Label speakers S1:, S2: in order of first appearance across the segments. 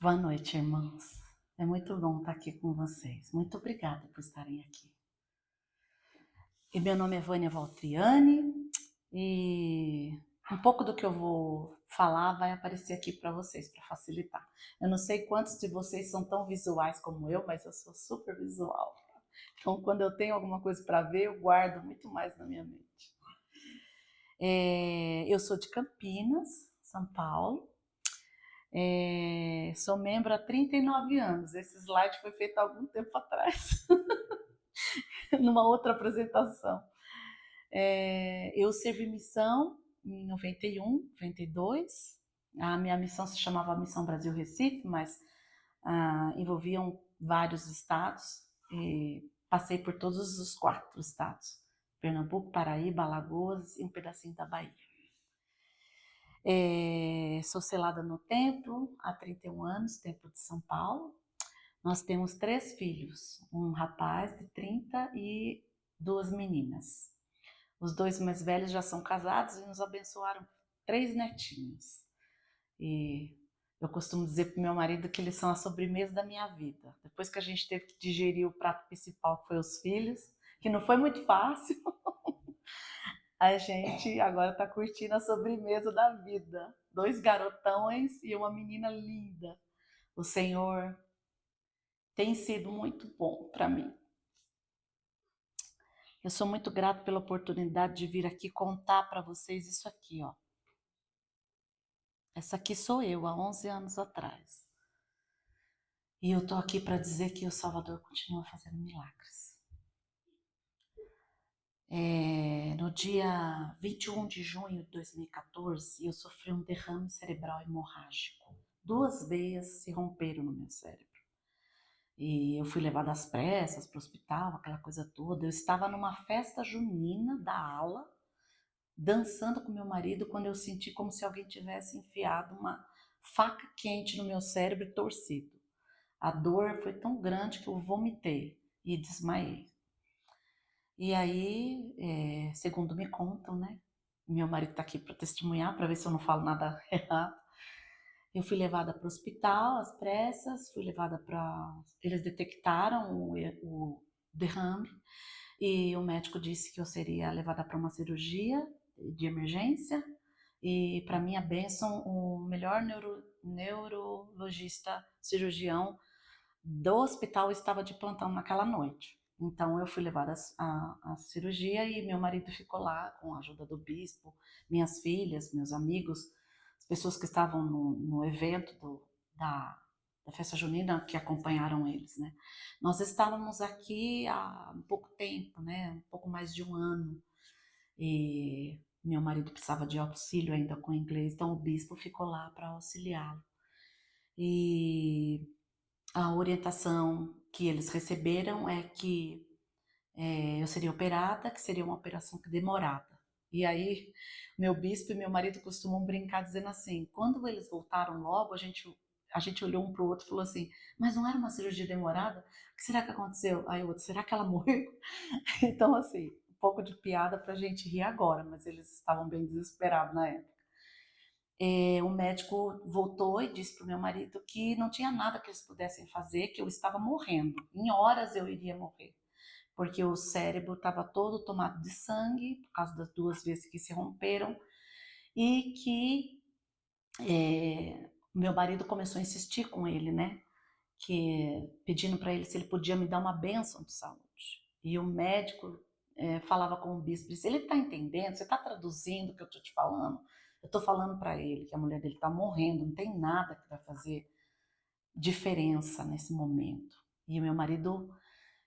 S1: Boa noite, irmãos. É muito bom estar aqui com vocês. Muito obrigada por estarem aqui. E meu nome é Vânia Valtriani e um pouco do que eu vou falar vai aparecer aqui para vocês, para facilitar. Eu não sei quantos de vocês são tão visuais como eu, mas eu sou super visual. Então, quando eu tenho alguma coisa para ver, eu guardo muito mais na minha mente. Eu sou de Campinas, São Paulo. Sou membro há 39 anos. Esse slide foi feito há algum tempo atrás, numa outra apresentação. Eu servi missão em 91, 92. A minha missão se chamava Missão Brasil Recife, mas envolviam vários estados. Passei por todos os 4 estados: Pernambuco, Paraíba, Alagoas e um pedacinho da Bahia. Sou selada no templo há 31 anos, Templo de São Paulo. Nós temos 3 filhos, um rapaz de 30 e 2 meninas. Os 2 mais velhos já são casados e nos abençoaram 3 netinhos. E eu costumo dizer para o meu marido que eles são a sobremesa da minha vida. Depois que a gente teve que digerir o prato principal, que foi os filhos, que não foi muito fácil, a gente agora está curtindo a sobremesa da vida. 2 garotões e uma menina linda. O Senhor tem sido muito bom para mim. Eu sou muito grato pela oportunidade de vir aqui contar para vocês isso aqui, ó. Essa aqui sou eu, há 11 anos atrás. E eu tô aqui para dizer que o Salvador continua fazendo milagres. No dia 21 de junho de 2014, eu sofri um derrame cerebral hemorrágico. 2 veias se romperam no meu cérebro. E eu fui levada às pressas para o hospital, aquela coisa toda. Eu estava numa festa junina da ala, dançando com meu marido, quando eu senti como se alguém tivesse enfiado uma faca quente no meu cérebro e torcido. A dor foi tão grande que eu vomitei e desmaiei. E aí, segundo me contam, né? Meu marido está aqui para testemunhar, para ver se eu não falo nada errado. Eu fui levada para o hospital às pressas, fui levada para... Eles detectaram o derrame e o médico disse que eu seria levada para uma cirurgia de emergência e, para minha bênção, o melhor neurologista cirurgião do hospital estava de plantão naquela noite. Então eu fui levada à cirurgia e meu marido ficou lá com a ajuda do bispo, minhas filhas, meus amigos, as pessoas que estavam no evento da festa junina que acompanharam eles, né? Nós estávamos aqui há um pouco tempo, né? Um pouco mais de um ano. E meu marido precisava de auxílio ainda com o inglês, então o bispo ficou lá para auxiliá-lo. E a orientação que eles receberam é que eu seria operada, que seria uma operação demorada. E aí, meu bispo e meu marido costumam brincar dizendo assim: quando eles voltaram logo, a gente olhou um para o outro e falou assim: mas não era uma cirurgia demorada? O que será que aconteceu? Aí o outro: será que ela morreu? Então, assim, um pouco de piada para a gente rir agora, mas eles estavam bem desesperados na época. O médico voltou e disse para o meu marido que não tinha nada que eles pudessem fazer, que eu estava morrendo. Em horas eu iria morrer, porque o cérebro estava todo tomado de sangue, por causa das 2 vezes que se romperam, e que meu marido começou a insistir com ele, né? Pedindo para ele se ele podia me dar uma bênção de saúde. E o médico falava com o bispo, disse: ele está entendendo? Você está traduzindo o que eu estou te falando? Eu estou falando para ele que a mulher dele está morrendo, não tem nada que vai fazer diferença nesse momento. E o meu marido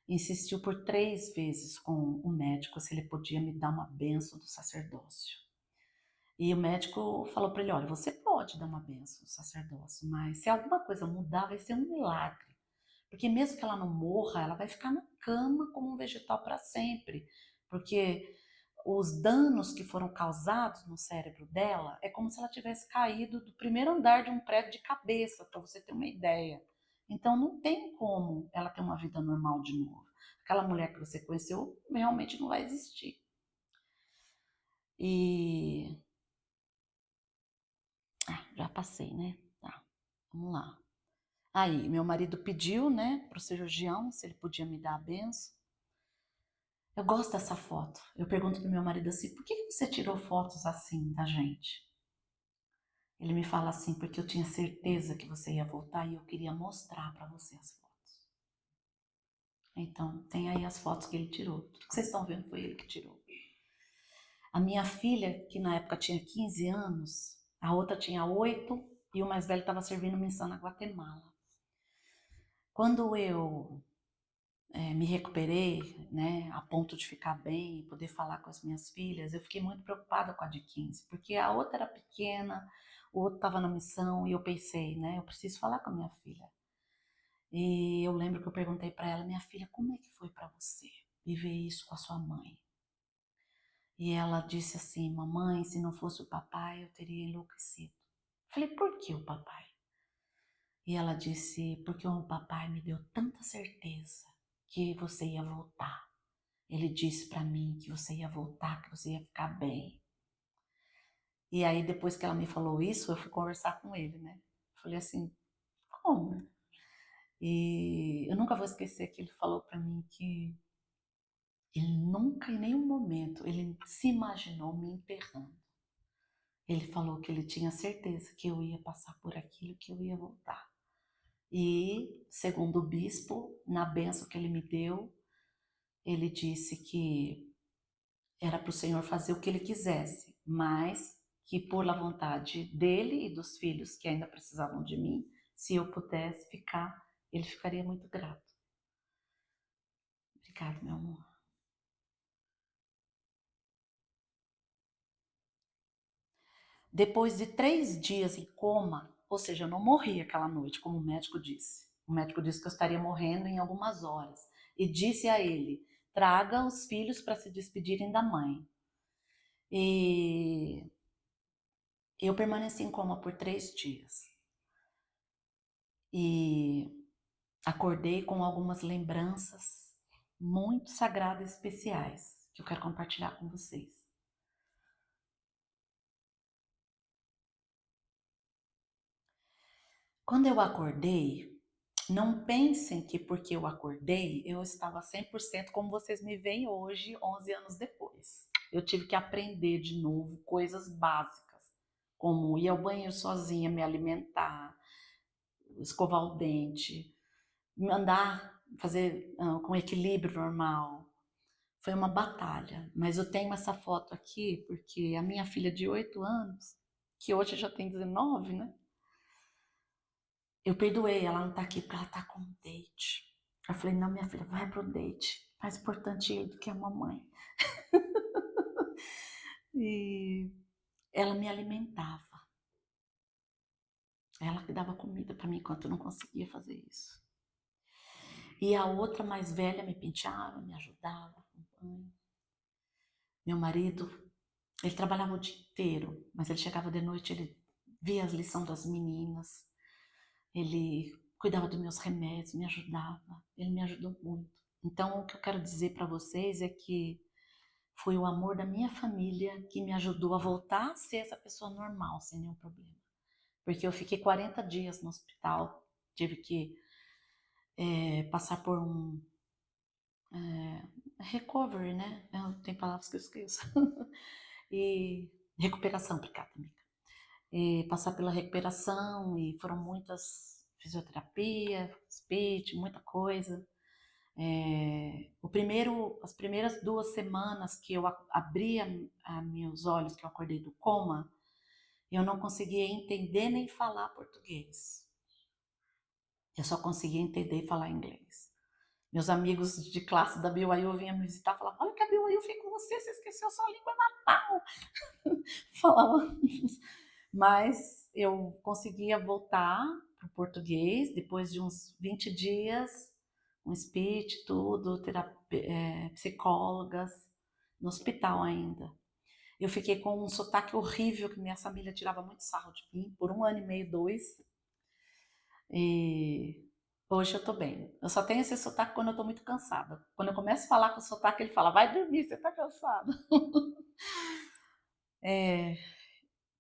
S1: insistiu por 3 vezes com o médico se ele podia me dar uma bênção do sacerdócio. E o médico falou para ele: olha, você pode dar uma bênção do sacerdócio, mas se alguma coisa mudar, vai ser um milagre. Porque mesmo que ela não morra, ela vai ficar na cama como um vegetal para sempre. Porque os danos que foram causados no cérebro dela é como se ela tivesse caído do primeiro andar de um prédio de cabeça, para você ter uma ideia. Então não tem como ela ter uma vida normal de novo. Aquela mulher que você conheceu realmente não vai existir. E já passei, né? Tá, vamos lá. Aí, meu marido pediu, né, para o cirurgião se ele podia me dar a benção. Eu gosto dessa foto. Eu pergunto pro meu marido assim: por que você tirou fotos assim da gente? Ele me fala assim: porque eu tinha certeza que você ia voltar e eu queria mostrar para você as fotos. Então, tem aí as fotos que ele tirou. Tudo que vocês estão vendo foi ele que tirou. A minha filha, que na época tinha 15 anos, a outra tinha 8 e o mais velho estava servindo missão na Guatemala. Quando eu me recuperei, né, a ponto de ficar bem e poder falar com as minhas filhas, eu fiquei muito preocupada com a de 15, porque a outra era pequena, o outro estava na missão e eu pensei, né, eu preciso falar com a minha filha. E eu lembro que eu perguntei para ela: minha filha, como é que foi para você viver isso com a sua mãe? E ela disse assim: mamãe, se não fosse o papai, eu teria enlouquecido. Falei: por que o papai? E ela disse: porque o papai me deu tanta certeza que você ia voltar. Ele disse para mim que você ia voltar, que você ia ficar bem. E aí, depois que ela me falou isso, eu fui conversar com ele, né? Falei assim: como? E eu nunca vou esquecer que ele falou para mim que ele nunca, em nenhum momento, ele se imaginou me enterrando. Ele falou que ele tinha certeza que eu ia passar por aquilo, que eu ia voltar. E, segundo o bispo, na bênção que ele me deu, ele disse que era para o Senhor fazer o que ele quisesse, mas que por la vontade dele e dos filhos que ainda precisavam de mim, se eu pudesse ficar, ele ficaria muito grato. Obrigada, meu amor. Depois de 3 dias em coma, ou seja, eu não morri aquela noite, como o médico disse. O médico disse que eu estaria morrendo em algumas horas. E disse a ele: traga os filhos para se despedirem da mãe. E eu permaneci em coma por 3 dias. E acordei com algumas lembranças muito sagradas e especiais que eu quero compartilhar com vocês. Quando eu acordei, não pensem que porque eu acordei, eu estava 100% como vocês me veem hoje, 11 anos depois. Eu tive que aprender de novo coisas básicas, como ir ao banheiro sozinha, me alimentar, escovar o dente, andar, fazer com equilíbrio normal. Foi uma batalha, mas eu tenho essa foto aqui porque a minha filha de 8 anos, que hoje já tem 19, né? Eu perdoei, ela não tá aqui porque ela tá com um date. Eu falei: não, minha filha, vai pro date. Mais importante ele do que a mamãe. E ela me alimentava. Ela que dava comida para mim enquanto eu não conseguia fazer isso. E a outra mais velha me penteava, me ajudava com banho. Meu marido, ele trabalhava o dia inteiro, mas ele chegava de noite, ele via as lições das meninas, ele cuidava dos meus remédios, me ajudava, ele me ajudou muito. Então, o que eu quero dizer para vocês é que foi o amor da minha família que me ajudou a voltar a ser essa pessoa normal, sem nenhum problema. Porque eu fiquei 40 dias no hospital, tive que passar por um recovery, né? Tem palavras que eu esqueço. E recuperação, obrigada, amiga. E passar pela recuperação e foram muitas fisioterapia, speech, muita coisa. As primeiras 2 semanas que eu abri a meus olhos, que eu acordei do coma, eu não conseguia entender nem falar português. Eu só conseguia entender e falar inglês. Meus amigos de classe da BYU vinham me visitar e falavam: olha que a BYU fica com você, você esqueceu sua língua natal. Falava. Mas eu conseguia voltar para o português depois de uns 20 dias, um speech, tudo, psicólogas, no hospital ainda. Eu fiquei com um sotaque horrível, que minha família tirava muito sarro de mim, por 1 ano e meio, 2. E hoje eu tô bem. Eu só tenho esse sotaque quando eu tô muito cansada. Quando eu começo a falar com o sotaque, ele fala: vai dormir, você tá cansado.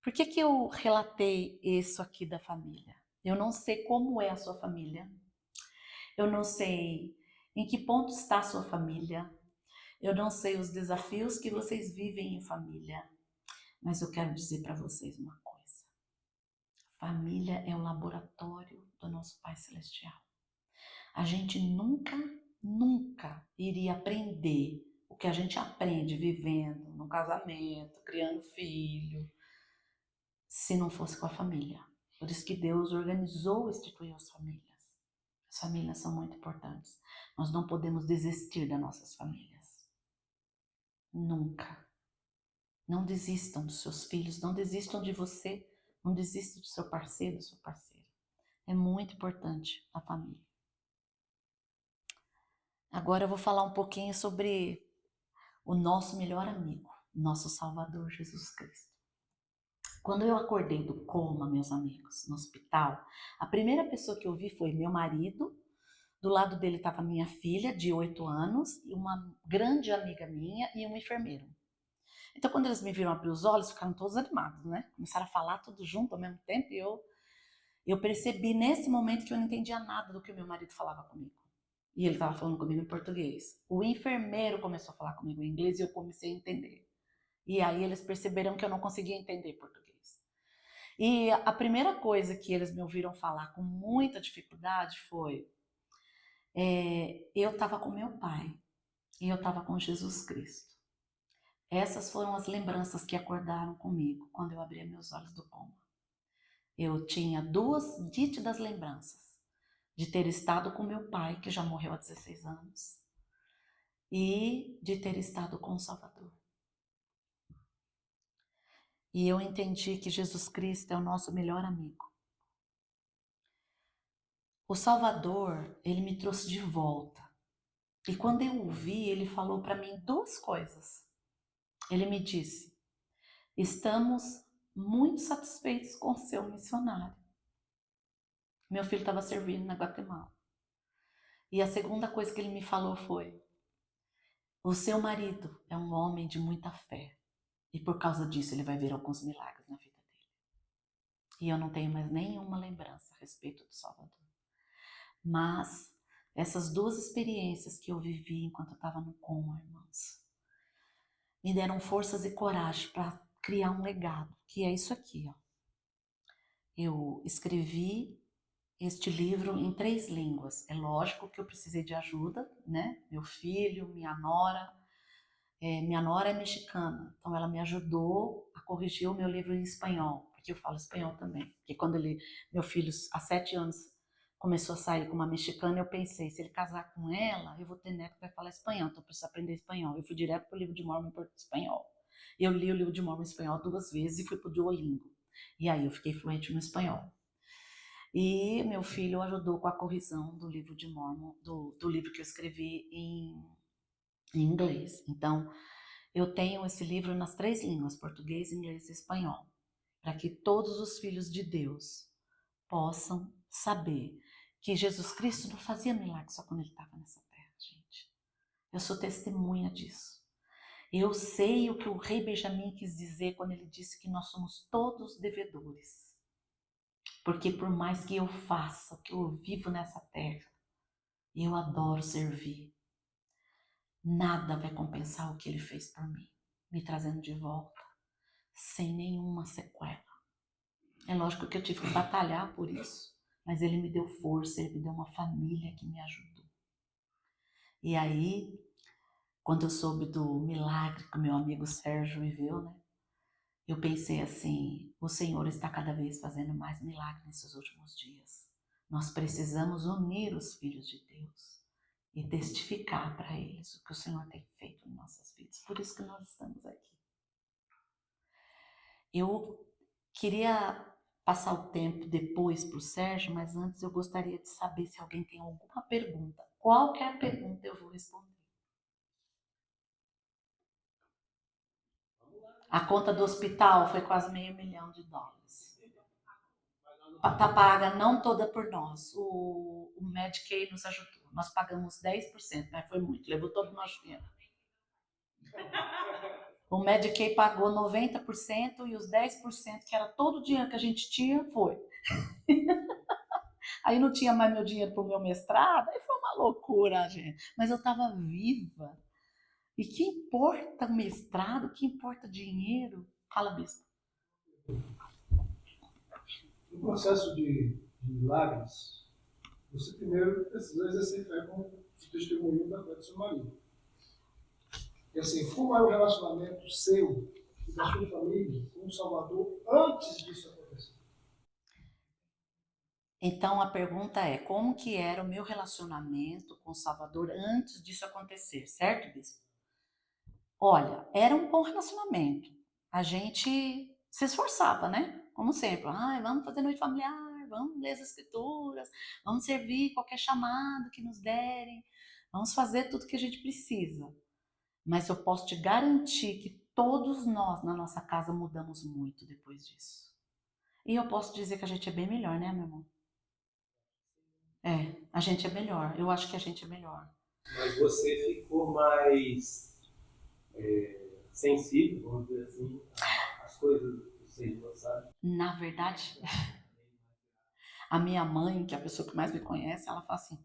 S1: Por que eu relatei isso aqui da família? Eu não sei como é a sua família. Eu não sei em que ponto está a sua família. Eu não sei os desafios que vocês vivem em família. Mas eu quero dizer para vocês uma coisa. Família é o laboratório do nosso Pai Celestial. A gente nunca iria aprender o que a gente aprende vivendo no casamento, criando filho, se não fosse com a família. Por isso que Deus organizou e instituiu as famílias. As famílias são muito importantes. Nós não podemos desistir das nossas famílias. Nunca. Não desistam dos seus filhos, não desistam de você, não desistam do seu parceiro, da sua parceira. É muito importante a família. Agora eu vou falar um pouquinho sobre o nosso melhor amigo, nosso Salvador Jesus Cristo. Quando eu acordei do coma, meus amigos, no hospital, a primeira pessoa que eu vi foi meu marido. Do lado dele estava minha filha, de 8 anos, e uma grande amiga minha e um enfermeiro. Então, quando eles me viram abrir os olhos, ficaram todos animados, né? Começaram a falar tudo junto ao mesmo tempo e eu percebi nesse momento que eu não entendia nada do que o meu marido falava comigo. E ele estava falando comigo em português. O enfermeiro começou a falar comigo em inglês e eu comecei a entender. E aí eles perceberam que eu não conseguia entender português. E a primeira coisa que eles me ouviram falar com muita dificuldade foi: eu estava com meu pai e eu estava com Jesus Cristo. Essas foram as lembranças que acordaram comigo quando eu abri meus olhos do coma. Eu tinha duas nítidas lembranças de ter estado com meu pai, que já morreu há 16 anos, e de ter estado com o Salvador. E eu entendi que Jesus Cristo é o nosso melhor amigo. O Salvador, ele me trouxe de volta. E quando eu o vi, ele falou para mim duas coisas. Ele me disse: estamos muito satisfeitos com o seu missionário. Meu filho estava servindo na Guatemala. E a segunda coisa que ele me falou foi: o seu marido é um homem de muita fé. E por causa disso ele vai ver alguns milagres na vida dele. E eu não tenho mais nenhuma lembrança a respeito do Salvador. Mas essas duas experiências que eu vivi enquanto eu estava no coma, irmãos, me deram forças e coragem para criar um legado, que é isso aqui, ó. Eu escrevi este livro em 3 línguas. É lógico que eu precisei de ajuda, né? Meu filho, minha nora é mexicana, então ela me ajudou a corrigir o meu livro em espanhol, porque eu falo espanhol também. Porque quando meu filho, há 7 anos, começou a sair com uma mexicana, eu pensei: se ele casar com ela, eu vou ter neto que vai falar espanhol, então eu preciso aprender espanhol. Eu fui direto para o livro de Mormon em espanhol. Eu li o livro de Mormon em espanhol 2 vezes e fui para o Duolingo. E aí eu fiquei fluente no espanhol. E meu filho ajudou com a correção do livro de Mormon, do livro que eu escrevi em inglês. Então, eu tenho esse livro nas 3 línguas, português, inglês e espanhol, para que todos os filhos de Deus possam saber que Jesus Cristo não fazia milagre só quando ele estava nessa terra, gente. Eu sou testemunha disso. Eu sei o que o rei Benjamim quis dizer quando ele disse que nós somos todos devedores. Porque por mais que eu faça o que eu vivo nessa terra, eu adoro servir. Nada vai compensar o que ele fez por mim, me trazendo de volta, sem nenhuma sequela. É lógico que eu tive que batalhar por isso, mas ele me deu força, ele me deu uma família que me ajudou. E aí, quando eu soube do milagre que o meu amigo Sérgio viveu, né? Eu pensei assim: o Senhor está cada vez fazendo mais milagres nesses últimos dias. Nós precisamos unir os filhos de Deus e testificar para eles o que o Senhor tem feito em nossas vidas. Por isso que nós estamos aqui. Eu queria passar o tempo depois para o Sérgio, mas antes eu gostaria de saber se alguém tem alguma pergunta. Qualquer pergunta eu vou responder. A conta do hospital foi quase $500 mil. Está paga não toda por nós. O Medicaid nos ajudou. Nós pagamos 10%, mas foi muito, levou todo o nosso dinheiro. O Medicaid pagou 90% e os 10%, que era todo o dinheiro que a gente tinha, foi. Aí não tinha mais meu dinheiro para o meu mestrado, aí foi uma loucura, gente. Mas eu estava viva. E que importa o mestrado, que importa dinheiro? Fala, bispo.
S2: No processo de milagres, você primeiro precisa exercer fé como testemunho da fé do seu marido. E assim, como é o relacionamento seu e da sua família com o Salvador antes disso acontecer?
S1: Então a pergunta é, como que era o meu relacionamento com o Salvador antes disso acontecer, certo, bispo? Olha, era um bom relacionamento. A gente se esforçava, né? Como sempre. Ai, vamos fazer noite familiar, vamos ler as escrituras, vamos servir qualquer chamado que nos derem, vamos fazer tudo que a gente precisa. Mas eu posso te garantir que todos nós na nossa casa mudamos muito depois disso. E eu posso dizer que a gente é bem melhor, né, meu irmão? É, a gente é melhor. Eu acho que a gente é melhor.
S3: Mas você ficou mais sensível, vamos dizer assim, às coisas do Senhor, sabe?
S1: Na verdade, a minha mãe, que é a pessoa que mais me conhece, ela fala assim: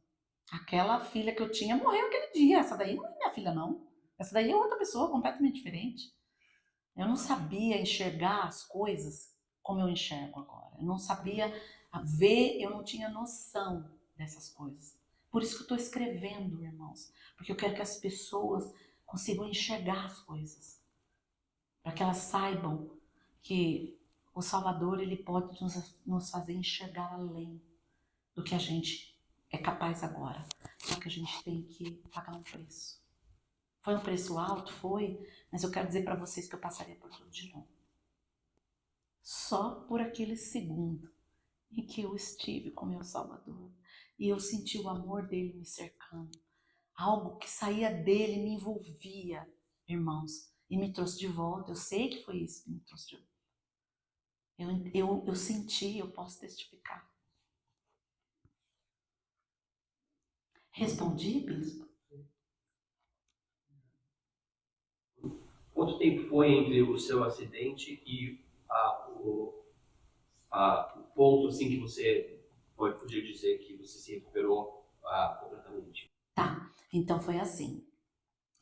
S1: aquela filha que eu tinha morreu aquele dia. Essa daí não é minha filha, não. Essa daí é outra pessoa completamente diferente. Eu não sabia enxergar as coisas como eu enxergo agora. Eu não sabia ver, eu não tinha noção dessas coisas. Por isso que eu estou escrevendo, irmãos. Porque eu quero que as pessoas consigam enxergar as coisas. Para que elas saibam que o Salvador ele pode nos fazer enxergar além do que a gente é capaz agora. Só que a gente tem que pagar um preço. Foi um preço alto? Foi, mas eu quero dizer para vocês que eu passaria por tudo de novo. Só por aquele segundo em que eu estive com meu Salvador e eu senti o amor dele me cercando. Algo que saía dele me envolvia, irmãos, e me trouxe de volta. Eu sei que foi isso que me trouxe de volta. Eu senti, eu posso testificar. Respondi, bispo?
S3: Quanto tempo foi entre o seu acidente e o ponto assim que você podia dizer que você se recuperou completamente?
S1: Tá, então foi assim.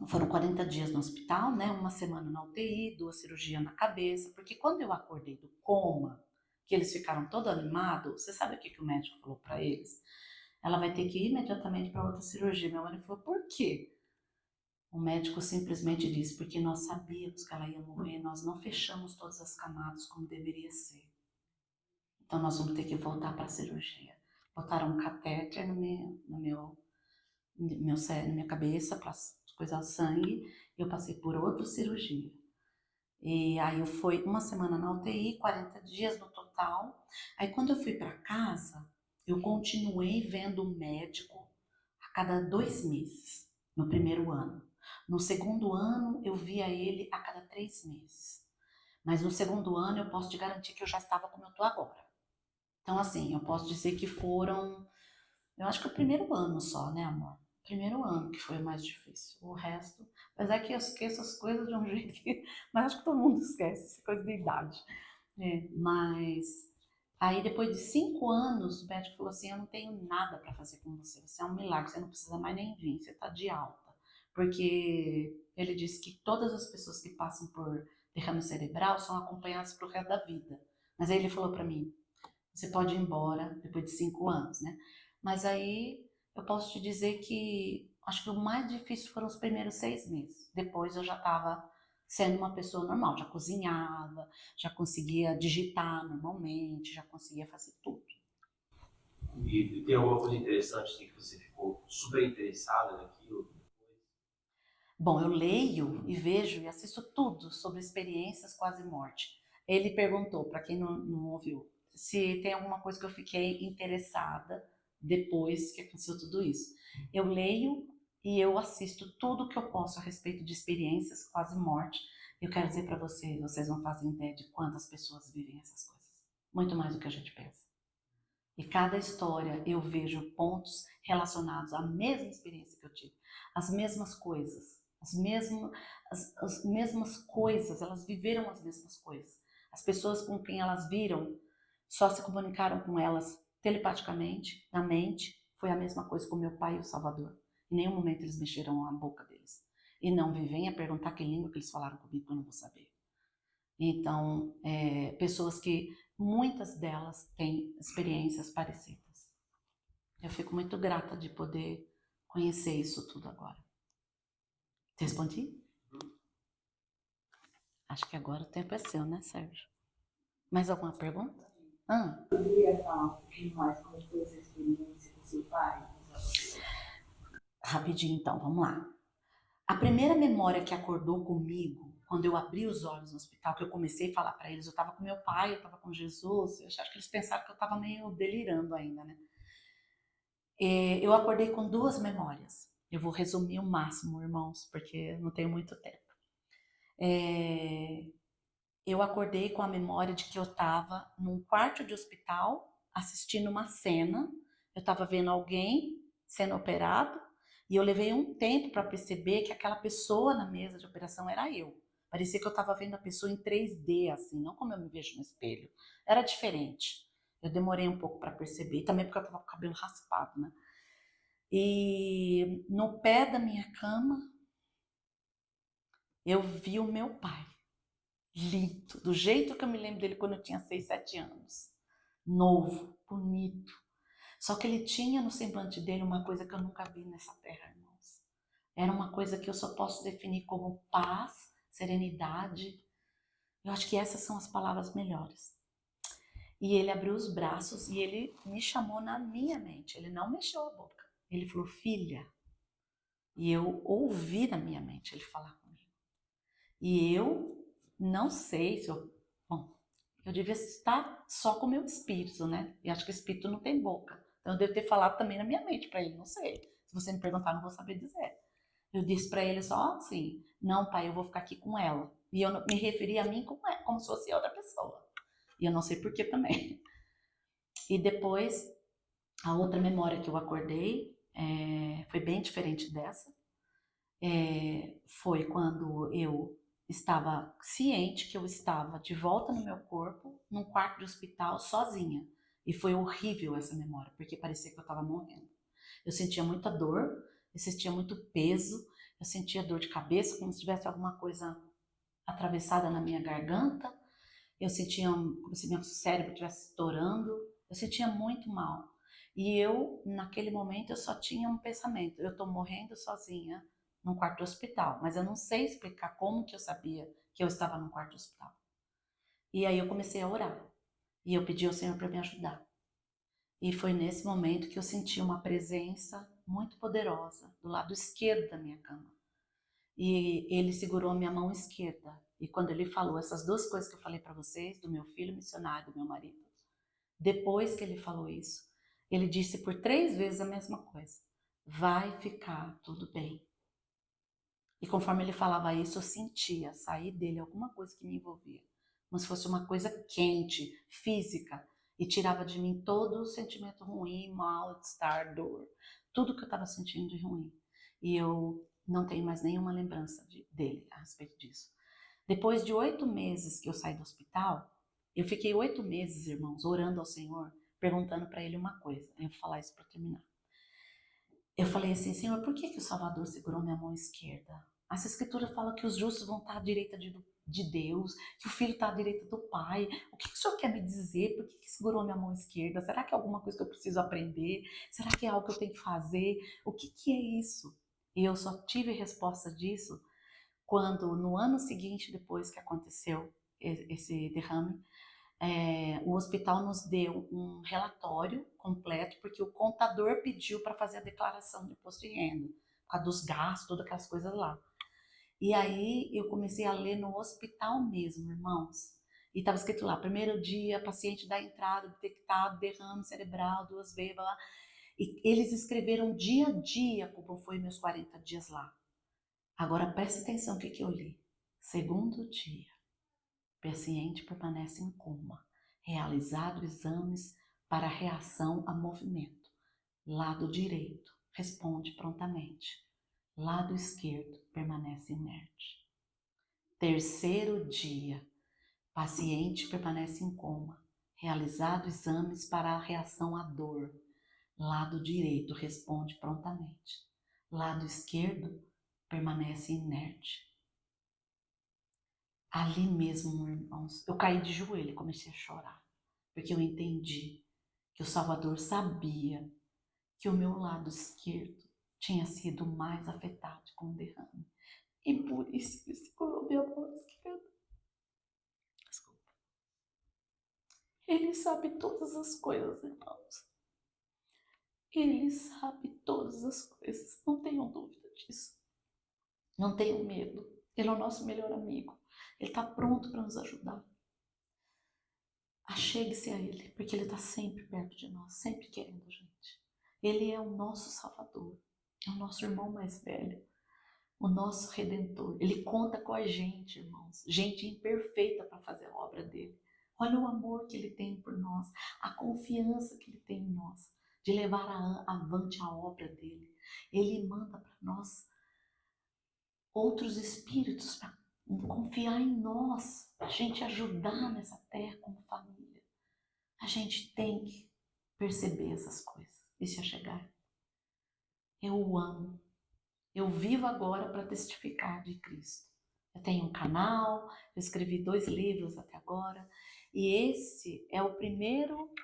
S1: Foram 40 dias no hospital, né? Uma semana na UTI, 2 cirurgias na cabeça, porque quando eu acordei do coma, que eles ficaram todo animados, você sabe o que o médico falou para eles? Ela vai ter que ir imediatamente para outra cirurgia. Meu marido falou, por quê? O médico simplesmente disse, porque nós sabíamos que ela ia morrer, nós não fechamos todas as camadas como deveria ser. Então nós vamos ter que voltar para a cirurgia. Botaram um catéter na minha cabeça para coisar o sangue. Eu passei por outra cirurgia. E aí eu fui uma semana na UTI, 40 dias no total. Aí quando eu fui para casa, eu continuei vendo o médico a cada 2 meses, no primeiro ano. No segundo ano, eu via ele a cada 3 meses. Mas no segundo ano, eu posso te garantir que eu já estava como eu estou agora. Então, assim, eu posso dizer que foram, eu acho que o primeiro ano só, né, amor? Primeiro ano que foi o mais difícil. O resto, apesar que eu esqueço as coisas de um jeito que, mas acho que todo mundo esquece, essa coisa de idade. Mas aí depois de 5 anos, o médico falou assim, eu não tenho nada para fazer com você, você é um milagre, você não precisa mais nem vir, você está de alta. Porque ele disse que todas as pessoas que passam por derrame cerebral são acompanhadas pro resto da vida. Mas aí ele falou para mim, você pode ir embora depois de 5 anos, né? Mas aí eu posso te dizer que acho que o mais difícil foram os primeiros 6 meses. Depois eu já estava sendo uma pessoa normal, já cozinhava, já conseguia digitar normalmente, já conseguia fazer tudo.
S3: E tem alguma coisa interessante assim, que você ficou super interessada naquilo?
S1: Bom, eu leio e vejo e assisto tudo sobre experiências quase morte. Ele perguntou, para quem não ouviu, se tem alguma coisa que eu fiquei interessada depois que aconteceu tudo isso. Eu leio e eu assisto tudo que eu posso a respeito de experiências quase morte. Eu quero dizer para vocês, vocês não fazem ideia de quantas pessoas vivem essas coisas. Muito mais do que a gente pensa. E cada história eu vejo pontos relacionados à mesma experiência que eu tive, as mesmas coisas, as mesmas coisas, elas viveram as mesmas coisas. As pessoas com quem elas viram só se comunicaram com elas telepaticamente, na mente, foi a mesma coisa com meu pai e o Salvador. Em nenhum momento eles mexeram a boca deles. E não me venha perguntar que língua que eles falaram comigo, que eu não vou saber. Então, pessoas que, muitas delas, têm experiências parecidas. Eu fico muito grata de poder conhecer isso tudo agora. Respondi? Acho que agora o tempo é seu, né, Sérgio? Mais alguma pergunta?
S4: Poderia falar um pouquinho mais como foi essa experiência com seu pai?
S1: Rapidinho, então, vamos lá. A primeira memória que acordou comigo, quando eu abri os olhos no hospital, que eu comecei a falar para eles, eu estava com meu pai, eu estava com Jesus, eu acho que eles pensaram que eu estava meio delirando ainda, né? Eu acordei com duas memórias. Eu vou resumir o máximo, irmãos, porque não tenho muito tempo. Eu acordei com a memória de que eu estava num quarto de hospital assistindo uma cena. Eu estava vendo alguém sendo operado e eu levei um tempo para perceber que aquela pessoa na mesa de operação era eu. Parecia que eu estava vendo a pessoa em 3D, assim, não como eu me vejo no espelho. Era diferente. Eu demorei um pouco para perceber, também porque eu estava com o cabelo raspado, né? E no pé da minha cama, eu vi o meu pai, lindo, do jeito que eu me lembro dele quando eu tinha 6, 7 anos. Novo, bonito. Só que ele tinha no semblante dele uma coisa que eu nunca vi nessa terra, irmãos. Era uma coisa que eu só posso definir como paz, serenidade. Eu acho que essas são as palavras melhores. E ele abriu os braços e ele me chamou na minha mente. Ele não mexeu a boca. Ele falou, filha. E eu ouvi na minha mente ele falar comigo. E eu não sei se eu... Bom, eu devia estar só com o meu espírito, né? E acho que o espírito não tem boca. Então eu devo ter falado também na minha mente para ele, não sei. Se você me perguntar, não vou saber dizer. Eu disse para ele só assim, não, pai, eu vou ficar aqui com ela. E eu me referi a mim como se fosse outra pessoa. E eu não sei por que também. E depois, a outra memória que eu acordei foi bem diferente dessa. Foi quando eu estava ciente que eu estava de volta no meu corpo, num quarto de hospital, sozinha. E foi horrível essa memória, porque parecia que eu estava morrendo. Eu sentia muita dor, eu sentia muito peso, eu sentia dor de cabeça, como se tivesse alguma coisa atravessada na minha garganta. Eu sentia como se meu cérebro estivesse estourando. Eu sentia muito mal. E eu, naquele momento, eu só tinha um pensamento. Eu estou morrendo sozinha num quarto de hospital. Mas eu não sei explicar como que eu sabia que eu estava num quarto de hospital. E aí eu comecei a orar. E eu pedi ao Senhor para me ajudar. E foi nesse momento que eu senti uma presença muito poderosa do lado esquerdo da minha cama. E ele segurou a minha mão esquerda. E quando ele falou essas duas coisas que eu falei para vocês, do meu filho missionário, do meu marido, depois que ele falou isso, ele disse por 3 vezes a mesma coisa. Vai ficar tudo bem. E conforme ele falava isso, eu sentia sair dele alguma coisa que me envolvia. Como se fosse uma coisa quente, física. E tirava de mim todo o sentimento ruim, mal-estar, dor. Tudo que eu estava sentindo de ruim. E eu não tenho mais nenhuma lembrança dele a respeito disso. Depois de 8 meses que eu saí do hospital, eu fiquei 8 meses, irmãos, orando ao Senhor, perguntando para ele uma coisa. Eu vou falar isso para terminar. Eu falei assim, Senhor, por que o Salvador segurou minha mão esquerda? Essa escritura fala que os justos vão estar à direita de Deus, que o filho está à direita do Pai. O que o Senhor quer me dizer? Por que segurou minha mão esquerda? Será que é alguma coisa que eu preciso aprender? Será que é algo que eu tenho que fazer? O que é isso? E eu só tive resposta disso quando, no ano seguinte, depois que aconteceu esse derrame, o hospital nos deu um relatório completo, porque o contador pediu para fazer a declaração de imposto de renda, por causa dos gastos, todas aquelas coisas lá. E aí eu comecei a ler no hospital mesmo, irmãos. E estava escrito lá, primeiro dia, paciente da entrada, detectado, derrame cerebral, 2 vezes, blá, blá. E eles escreveram dia a dia como foi meus 40 dias lá. Agora preste atenção no que eu li. Segundo dia, paciente permanece em coma. Realizado exames para reação a movimento. Lado direito, responde prontamente. Lado esquerdo, permanece inerte. Terceiro dia, paciente permanece em coma. Realizado exames para a reação à dor. Lado direito responde prontamente. Lado esquerdo permanece inerte. Ali mesmo, irmãos, eu caí de joelho e comecei a chorar, porque eu entendi que o Salvador sabia que o meu lado esquerdo tinha sido mais afetado com o derrame. E por isso ele segurou minha mão esquerda. Desculpa. Ele sabe todas as coisas, irmãos. Ele sabe todas as coisas. Não tenham dúvida disso. Não tenham medo. Ele é o nosso melhor amigo. Ele está pronto para nos ajudar. Achegue-se a Ele, porque Ele está sempre perto de nós, sempre querendo a gente. Ele é o nosso Salvador, é o nosso irmão mais velho, o nosso Redentor. Ele conta com a gente, irmãos, gente imperfeita para fazer a obra dele. Olha o amor que Ele tem por nós, a confiança que Ele tem em nós, de levar avante a obra dele. Ele manda para nós outros espíritos para confiar em nós, a gente ajudar nessa terra como família. A gente tem que perceber essas coisas e se achegar. Eu o amo. Eu vivo agora para testificar de Cristo. Eu tenho um canal, eu escrevi 2 livros até agora, e esse é o primeiro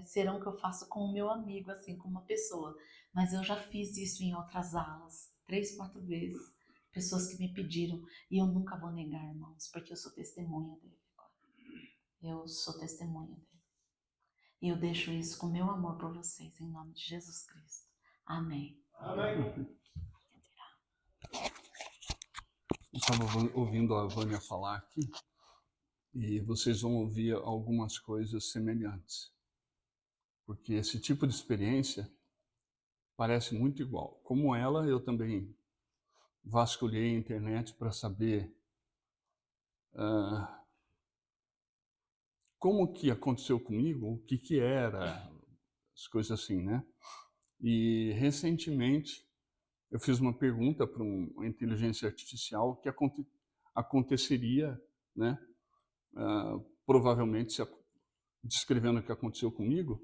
S1: serão que eu faço com o meu amigo, assim, com uma pessoa. Mas eu já fiz isso em outras alas, 3, 4 vezes. Pessoas que me pediram, e eu nunca vou negar, irmãos, porque eu sou testemunha dele agora. Eu sou testemunha dele. E eu deixo isso com meu amor por vocês, em nome de Jesus Cristo. Amém.
S2: Amém.
S5: Eu estava ouvindo a Vânia falar aqui, e vocês vão ouvir algumas coisas semelhantes. Porque esse tipo de experiência parece muito igual. Como ela, eu também vasculhei a internet para saber como que aconteceu comigo, o que era, as coisas assim, né? E recentemente eu fiz uma pergunta para uma inteligência artificial que aconteceria, né? Provavelmente descrevendo o que aconteceu comigo,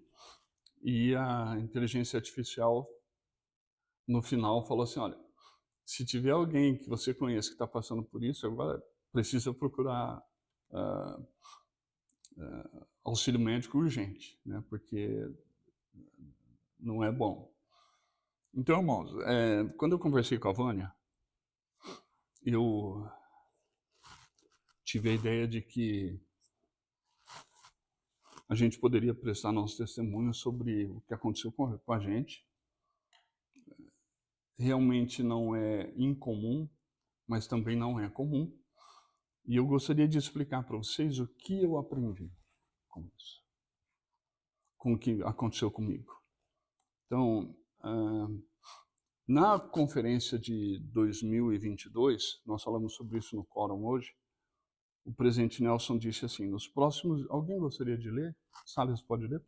S5: e a inteligência artificial no final falou assim: olha, se tiver alguém que você conhece que está passando por isso, agora precisa procurar auxílio médico urgente, né? Porque não é bom. Então, irmãos, quando eu conversei com a Vânia, eu tive a ideia de que a gente poderia prestar nosso testemunho sobre o que aconteceu com a gente. Realmente não é incomum, mas também não é comum. E eu gostaria de explicar para vocês o que eu aprendi com isso, com o que aconteceu comigo. Então, na conferência de 2022, nós falamos sobre isso no quórum hoje, o presidente Nelson disse assim: nos próximos... Alguém gostaria de ler? Salles, pode ler?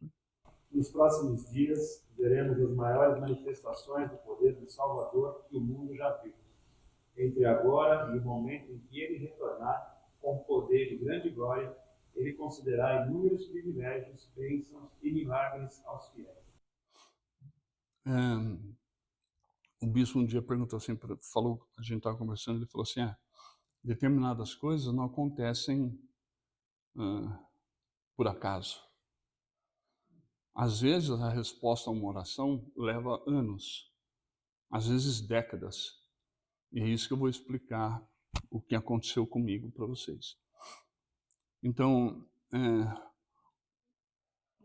S6: Nos próximos dias, veremos as maiores manifestações do poder do Salvador que o mundo já viu. Entre agora e o momento em que ele retornar, com poder e grande glória, ele concederá inúmeros privilégios, bênçãos e milagres aos fiéis.
S5: O bispo um dia perguntou assim, a gente estava conversando, ele falou assim: determinadas coisas não acontecem por acaso. Às vezes a resposta a uma oração leva anos, às vezes décadas. E é isso que eu vou explicar o que aconteceu comigo para vocês. Então,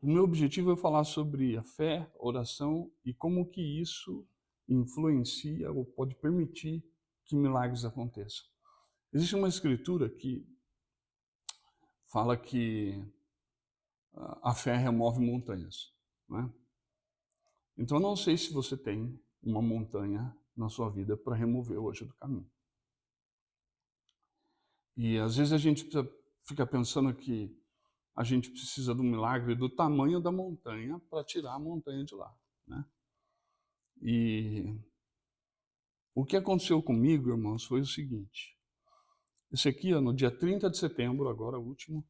S5: o meu objetivo é falar sobre a fé, oração e como que isso influencia ou pode permitir que milagres aconteçam. Existe uma escritura que fala que a fé remove montanhas, né? Então, eu não sei se você tem uma montanha na sua vida para remover hoje do caminho. E às vezes a gente fica pensando que a gente precisa do milagre do tamanho da montanha para tirar a montanha de lá, né? E o que aconteceu comigo, irmãos, foi o seguinte. Esse aqui, no dia 30 de setembro, agora o último,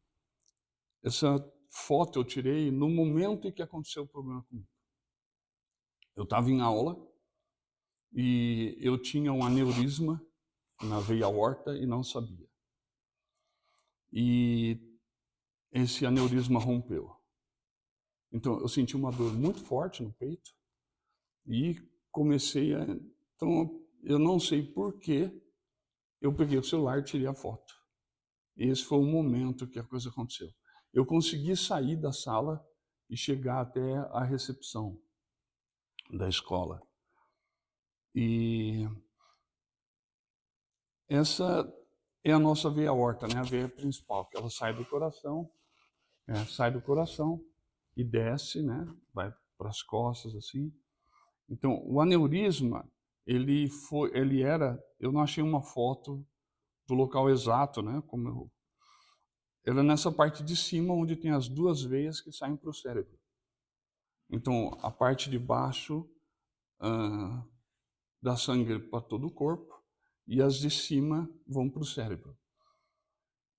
S5: essa foto eu tirei no momento em que aconteceu o problema comigo. Eu estava em aula e eu tinha um aneurisma na veia aorta e não sabia. E esse aneurisma rompeu. Então eu senti uma dor muito forte no peito e comecei a... Então eu não sei por que eu peguei o celular e tirei a foto. Esse foi o momento que a coisa aconteceu. Eu consegui sair da sala e chegar até a recepção da escola. E essa é a nossa veia aorta, né? A veia principal, que ela sai do coração e desce, né? Vai para as costas assim. Então, o aneurisma, eu não achei uma foto do local exato, né? Era nessa parte de cima onde tem as duas veias que saem para o cérebro. Então, a parte de baixo dá sangue para todo o corpo e as de cima vão para o cérebro.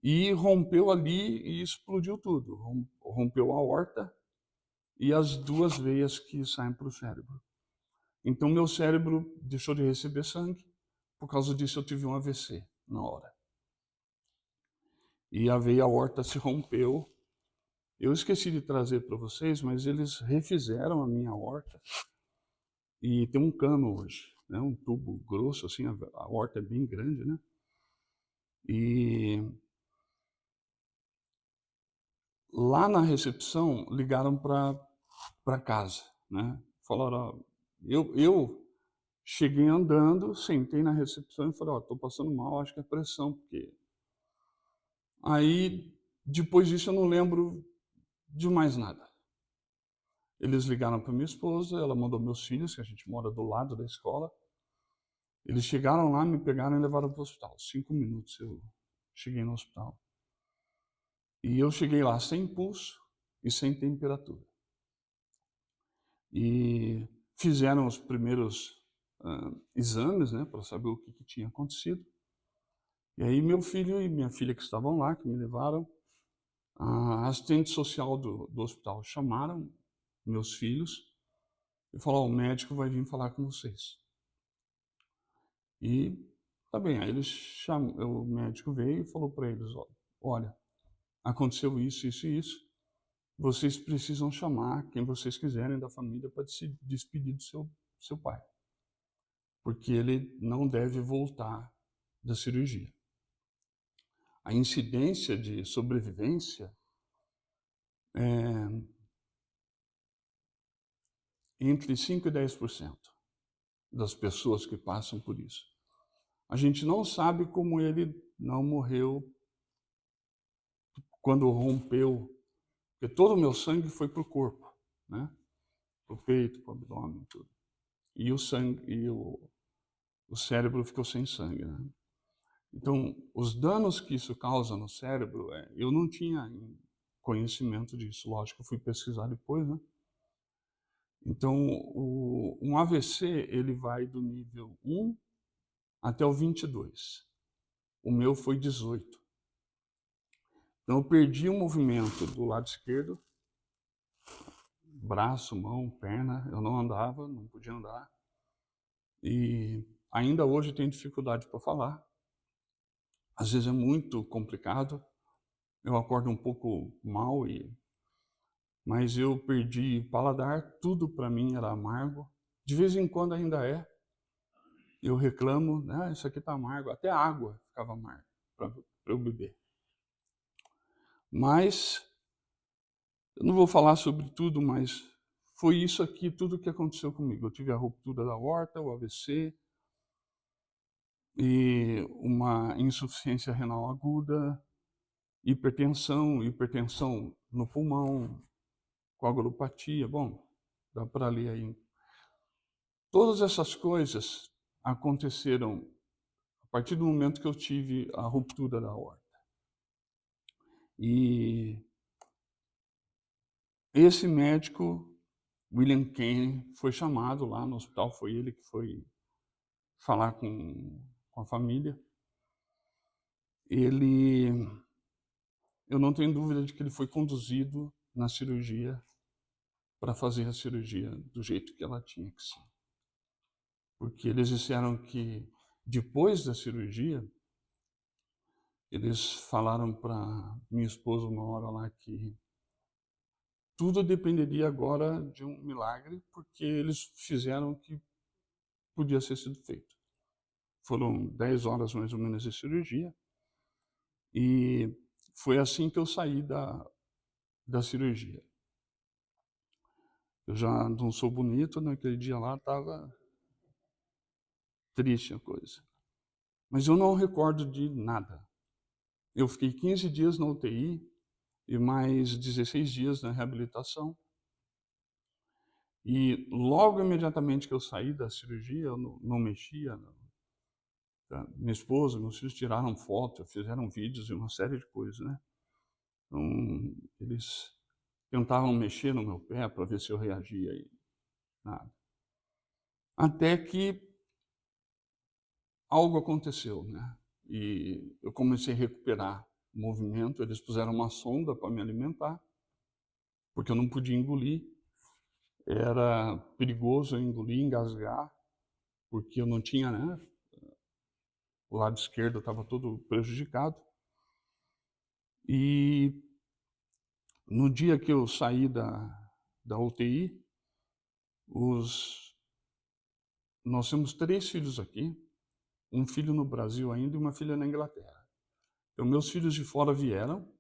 S5: E rompeu ali e explodiu tudo. Rompeu a aorta e as duas veias que saem para o cérebro. Então, meu cérebro deixou de receber sangue. Por causa disso, eu tive um AVC na hora. E a veia aorta se rompeu. Eu esqueci de trazer para vocês, mas eles refizeram a minha aorta. E tem um cano hoje, né? Um tubo grosso, assim, a aorta é bem grande, né? E lá na recepção, ligaram para casa, né? Falaram, ó, eu cheguei andando, sentei na recepção e falei, ó, tô passando mal, acho que é pressão, porque... Aí, depois disso, eu não lembro de mais nada. Eles ligaram para minha esposa, ela mandou meus filhos, que a gente mora do lado da escola. Eles chegaram lá, me pegaram e levaram para o hospital. 5 minutos eu cheguei no hospital. E eu cheguei lá sem pulso e sem temperatura. E fizeram os primeiros exames, né, para saber o que tinha acontecido. E aí meu filho e minha filha que estavam lá, que me levaram, a assistente social do hospital chamaram meus filhos e falaram, o médico vai vir falar com vocês. E tá bem, aí o médico veio e falou para eles, olha, aconteceu isso, isso e isso, vocês precisam chamar quem vocês quiserem da família para se despedir do seu pai, porque ele não deve voltar da cirurgia. A incidência de sobrevivência é entre 5% e 10% das pessoas que passam por isso. A gente não sabe como ele não morreu quando rompeu, porque todo o meu sangue foi para o corpo, né? Para o peito, para o abdômen, tudo. E o sangue, o cérebro ficou sem sangue, né? Então, os danos que isso causa no cérebro, eu não tinha conhecimento disso, lógico, eu fui pesquisar depois, né? Então, um AVC, ele vai do nível 1 até o 22. O meu foi 18. Então, eu perdi o movimento do lado esquerdo, braço, mão, perna, eu não andava, não podia andar. E ainda hoje eu tenho dificuldade para falar. Às vezes é muito complicado. Eu acordo um pouco mal, mas eu perdi paladar, tudo para mim era amargo. De vez em quando ainda é. Eu reclamo, isso aqui está amargo. Até a água ficava amarga para eu beber. Mas, eu não vou falar sobre tudo, mas foi isso aqui, tudo que aconteceu comigo. Eu tive a ruptura da aorta, o AVC, e uma insuficiência renal aguda, hipertensão no pulmão, coagulopatia, bom, dá para ler aí. Todas essas coisas aconteceram a partir do momento que eu tive a ruptura da aorta. E esse médico, William Kane, foi chamado lá no hospital, foi ele que foi falar com a família. Eu não tenho dúvida de que ele foi conduzido na cirurgia para fazer a cirurgia do jeito que ela tinha que ser. Porque eles disseram que depois da cirurgia, eles falaram para minha esposa uma hora lá que tudo dependeria agora de um milagre, porque eles fizeram o que podia ser sido feito. Foram 10 horas mais ou menos de cirurgia, e foi assim que eu saí da cirurgia. Eu já não sou bonito, naquele dia lá estava triste a coisa. Mas eu não recordo de nada. Eu fiquei 15 dias na UTI e mais 16 dias na reabilitação. E logo imediatamente que eu saí da cirurgia, eu não mexia. Minha esposa, meus filhos tiraram foto, fizeram vídeos e uma série de coisas, né? Então, eles tentavam mexer no meu pé para ver se eu reagia e nada. Até que algo aconteceu, né? E eu comecei a recuperar o movimento. Eles puseram uma sonda para me alimentar, porque eu não podia engolir. Era perigoso eu engolir, engasgar, porque eu não tinha, né? O lado esquerdo estava todo prejudicado. E no dia que eu saí da UTI, nós temos 3 filhos aqui, um filho no Brasil ainda e uma filha na Inglaterra. Então, meus filhos de fora vieram,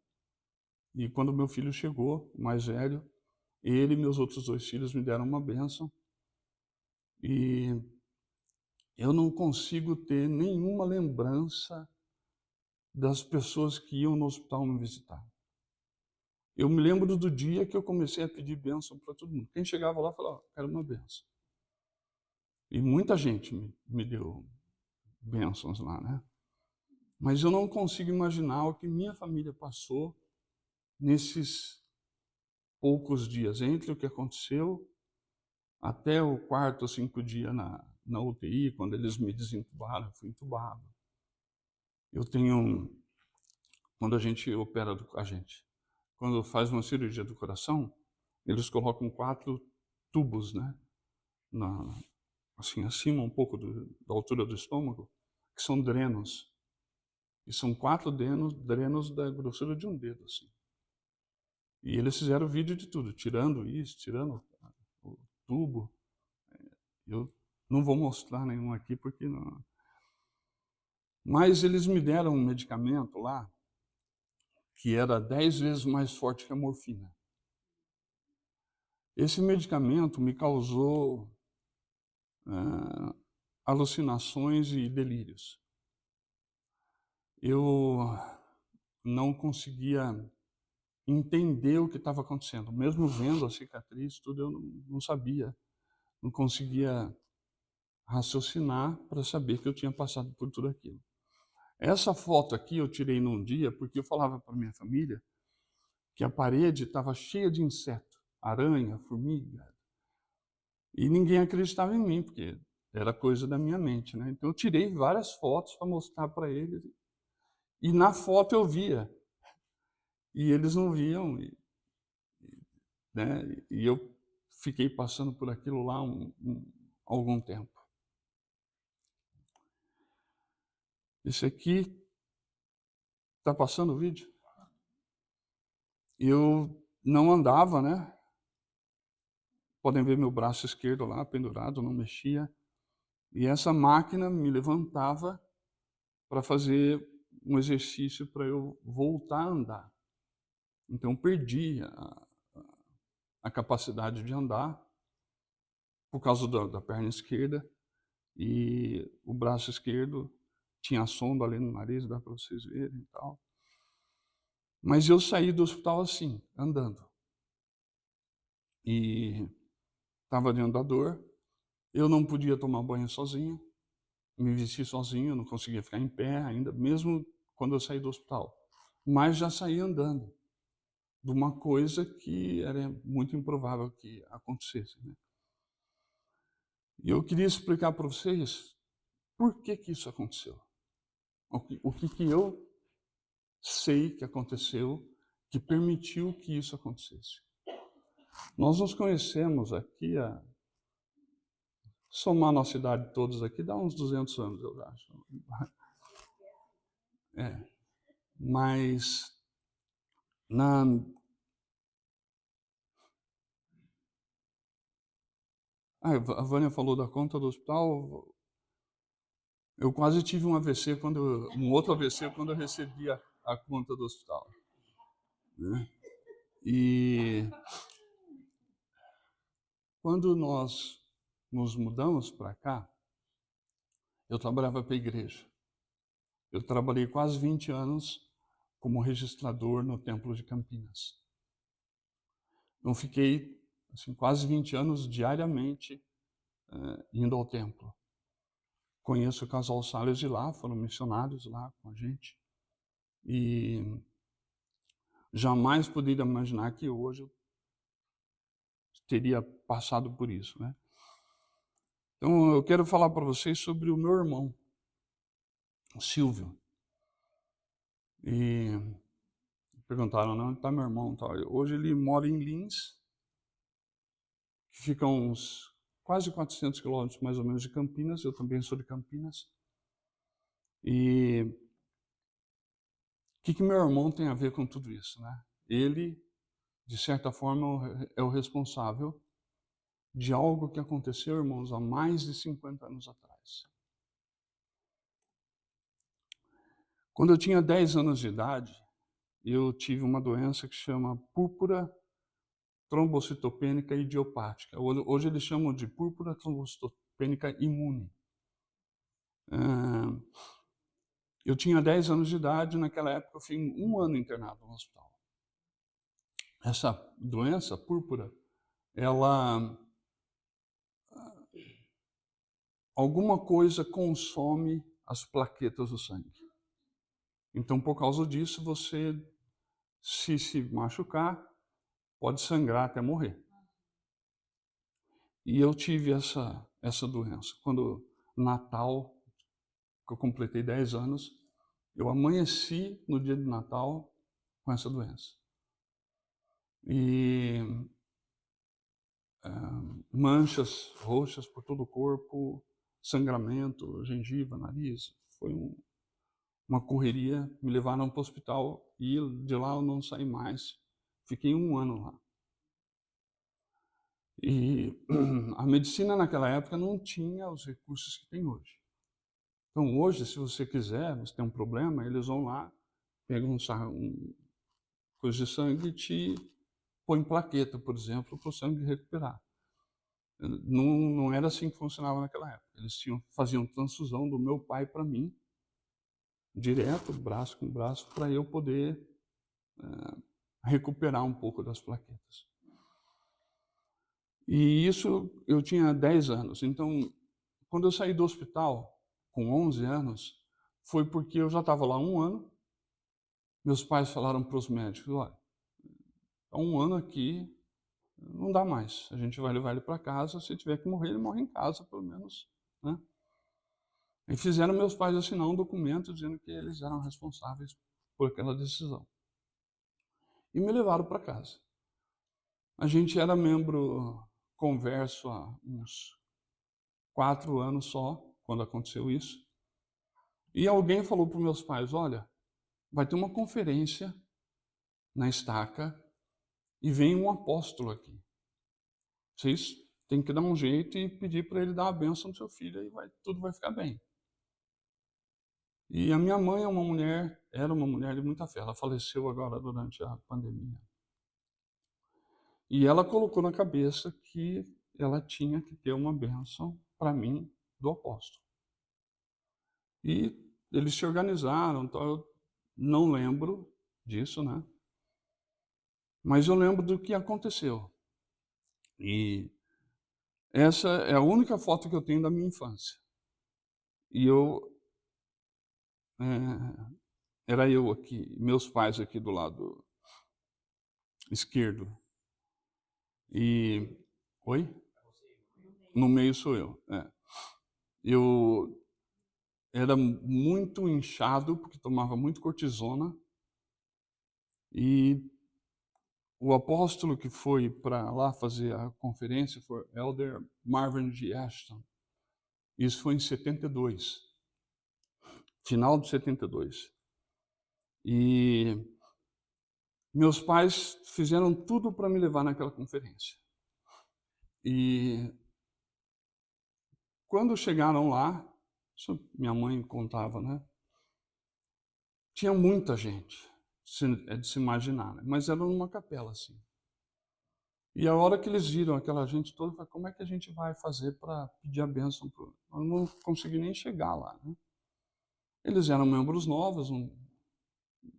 S5: e quando meu filho chegou, o mais velho, ele e meus outros 2 filhos me deram uma bênção. E eu não consigo ter nenhuma lembrança das pessoas que iam no hospital me visitar. Eu me lembro do dia que eu comecei a pedir bênção para todo mundo. Quem chegava lá falava, quero uma bênção. E muita gente me deu bênçãos lá, né? Mas eu não consigo imaginar o que minha família passou nesses poucos dias, entre o que aconteceu até o 4º ou 5º dia na UTI, quando eles me desentubaram, eu fui entubado. Eu tenho, quando a gente opera, quando faz uma cirurgia do coração, eles colocam 4 tubos, né? Assim, acima um pouco da altura do estômago, que são drenos. E são 4 drenos da grossura de um dedo, assim. E eles fizeram vídeo de tudo, tirando isso, tirando o tubo. Eu não vou mostrar nenhum aqui, porque não. Mas eles me deram um medicamento lá, que era 10 vezes mais forte que a morfina. Esse medicamento me causou alucinações e delírios. Eu não conseguia entender o que estava acontecendo. Mesmo vendo a cicatriz, tudo, eu não sabia, não conseguia raciocinar para saber que eu tinha passado por tudo aquilo. Essa foto aqui eu tirei num dia porque eu falava para minha família que a parede estava cheia de inseto, aranha, formiga, e ninguém acreditava em mim, porque era coisa da minha mente, né? Então eu tirei várias fotos para mostrar para eles, e na foto eu via, e eles não viam, né? E eu fiquei passando por aquilo lá algum tempo. Esse aqui, está passando o vídeo? Eu não andava, né? Podem ver meu braço esquerdo lá, pendurado, não mexia. E essa máquina me levantava para fazer um exercício para eu voltar a andar. Então, perdi a capacidade de andar por causa da perna esquerda, e o braço esquerdo tinha sonda ali no nariz, dá para vocês verem e tal. Mas eu saí do hospital assim, andando. E estava de andador, eu não podia tomar banho sozinho, me vestir sozinho, não conseguia ficar em pé ainda, mesmo quando eu saí do hospital. Mas já saí andando de uma coisa que era muito improvável que acontecesse, né? E eu queria explicar para vocês por que isso aconteceu. O que eu sei que aconteceu, que permitiu que isso acontecesse. Nós nos conhecemos aqui, somar a nossa idade todos aqui, dá uns 200 anos, eu acho. Mas a Vânia falou da conta do hospital. Eu quase tive um AVC um outro AVC quando eu recebi a conta do hospital, né? E quando nós nos mudamos para cá, eu trabalhava para a igreja. Eu trabalhei quase 20 anos como registrador no Templo de Campinas. Eu fiquei assim, quase 20 anos diariamente indo ao templo. Conheço o casal Salles de lá, foram missionários lá com a gente. E jamais poderia imaginar que hoje eu teria passado por isso, né? Então, eu quero falar para vocês sobre o meu irmão, o Silvio. E perguntaram, onde está meu irmão? Hoje ele mora em Lins, que fica uns quase 400 quilômetros mais ou menos de Campinas. Eu também sou de Campinas. E o que meu irmão tem a ver com tudo isso, né? Ele, de certa forma, é o responsável de algo que aconteceu, irmãos, há mais de 50 anos atrás. Quando eu tinha 10 anos de idade, eu tive uma doença que chama púrpura trombocitopênica idiopática. Hoje eles chamam de púrpura trombocitopênica imune. Eu tinha 10 anos de idade, naquela época eu fui 1 ano internado no hospital. Essa doença, púrpura, alguma coisa consome as plaquetas do sangue. Então, por causa disso, você, se machucar, pode sangrar até morrer. E eu tive essa doença. Quando Natal, que eu completei 10 anos, eu amanheci no dia de Natal com essa doença. E manchas roxas por todo o corpo, sangramento, gengiva, nariz. Foi uma correria. Me levaram para o hospital e de lá eu não saí mais. Fiquei 1 ano lá. E a medicina naquela época não tinha os recursos que tem hoje. Então hoje, se você quiser, você tem um problema, eles vão lá, pegam coisa de sangue e te põem plaqueta, por exemplo, para o sangue recuperar. Não era assim que funcionava naquela época. Eles faziam transfusão do meu pai para mim, direto, braço com braço, para eu poder recuperar um pouco das plaquetas. E isso eu tinha 10 anos. Então, quando eu saí do hospital, com 11 anos, foi porque eu já estava lá 1 ano. Meus pais falaram para os médicos, olha, há 1 ano aqui, não dá mais. A gente vai levar ele para casa, se tiver que morrer, ele morre em casa, pelo menos, né? E fizeram meus pais assinar um documento dizendo que eles eram responsáveis por aquela decisão. E me levaram para casa. A gente era membro converso há uns 4 anos só, quando aconteceu isso. E alguém falou para os meus pais, olha, vai ter uma conferência na Estaca e vem um apóstolo aqui. Vocês têm que dar um jeito e pedir para ele dar a bênção no seu filho e tudo vai ficar bem. E a minha mãe era uma mulher de muita fé. Ela faleceu agora durante a pandemia. E ela colocou na cabeça que ela tinha que ter uma bênção para mim do apóstolo. E eles se organizaram, então eu não lembro disso, né? Mas eu lembro do que aconteceu. E essa é a única foto que eu tenho da minha infância. E era eu aqui, meus pais aqui do lado esquerdo. E oi? No meio sou eu. Eu era muito inchado porque tomava muito cortisona e o apóstolo que foi para lá fazer a conferência foi Elder Marvin G. Ashton. Isso foi em 72, final de 72. E meus pais fizeram tudo para me levar naquela conferência. E quando chegaram lá, isso minha mãe contava, né? Tinha muita gente, é de se imaginar, né? Mas era numa capela assim. E a hora que eles viram aquela gente toda, eu falei, como é que a gente vai fazer para pedir a bênção? Eu não consegui nem chegar lá, né? Eles eram membros novos,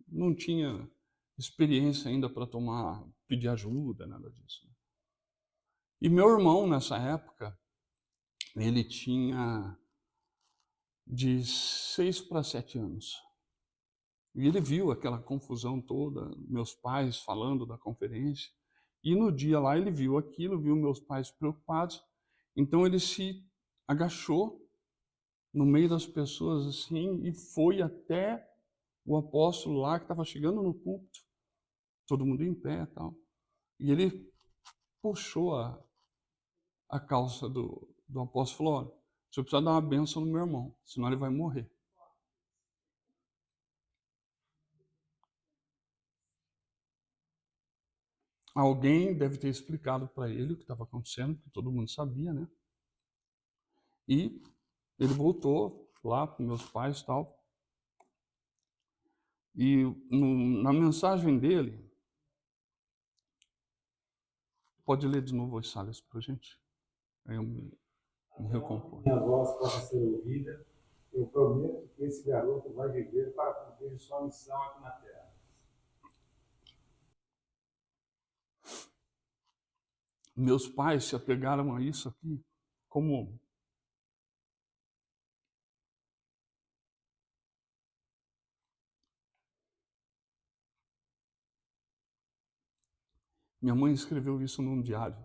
S5: não tinha experiência ainda para pedir ajuda, nada disso. E meu irmão, nessa época, ele tinha de 6 para 7 anos. E ele viu aquela confusão toda, meus pais falando da conferência. E no dia lá ele viu aquilo, viu meus pais preocupados. Então ele se agachou no meio das pessoas assim e foi até o apóstolo lá que estava chegando no púlpito, todo mundo em pé e tal. E ele puxou a calça do apóstolo e falou, olha, o senhor precisa dar uma bênção no meu irmão, senão ele vai morrer. Alguém deve ter explicado para ele o que estava acontecendo, porque todo mundo sabia, né? E ele voltou lá para meus pais e tal. E na mensagem dele, pode ler de novo as salas para a gente? Aí eu me recomponho.
S6: Minha voz possa ser ouvida, eu prometo que esse garoto vai viver para cumprir sua missão aqui na Terra.
S5: Meus pais se apegaram a isso aqui como minha mãe escreveu isso num diário.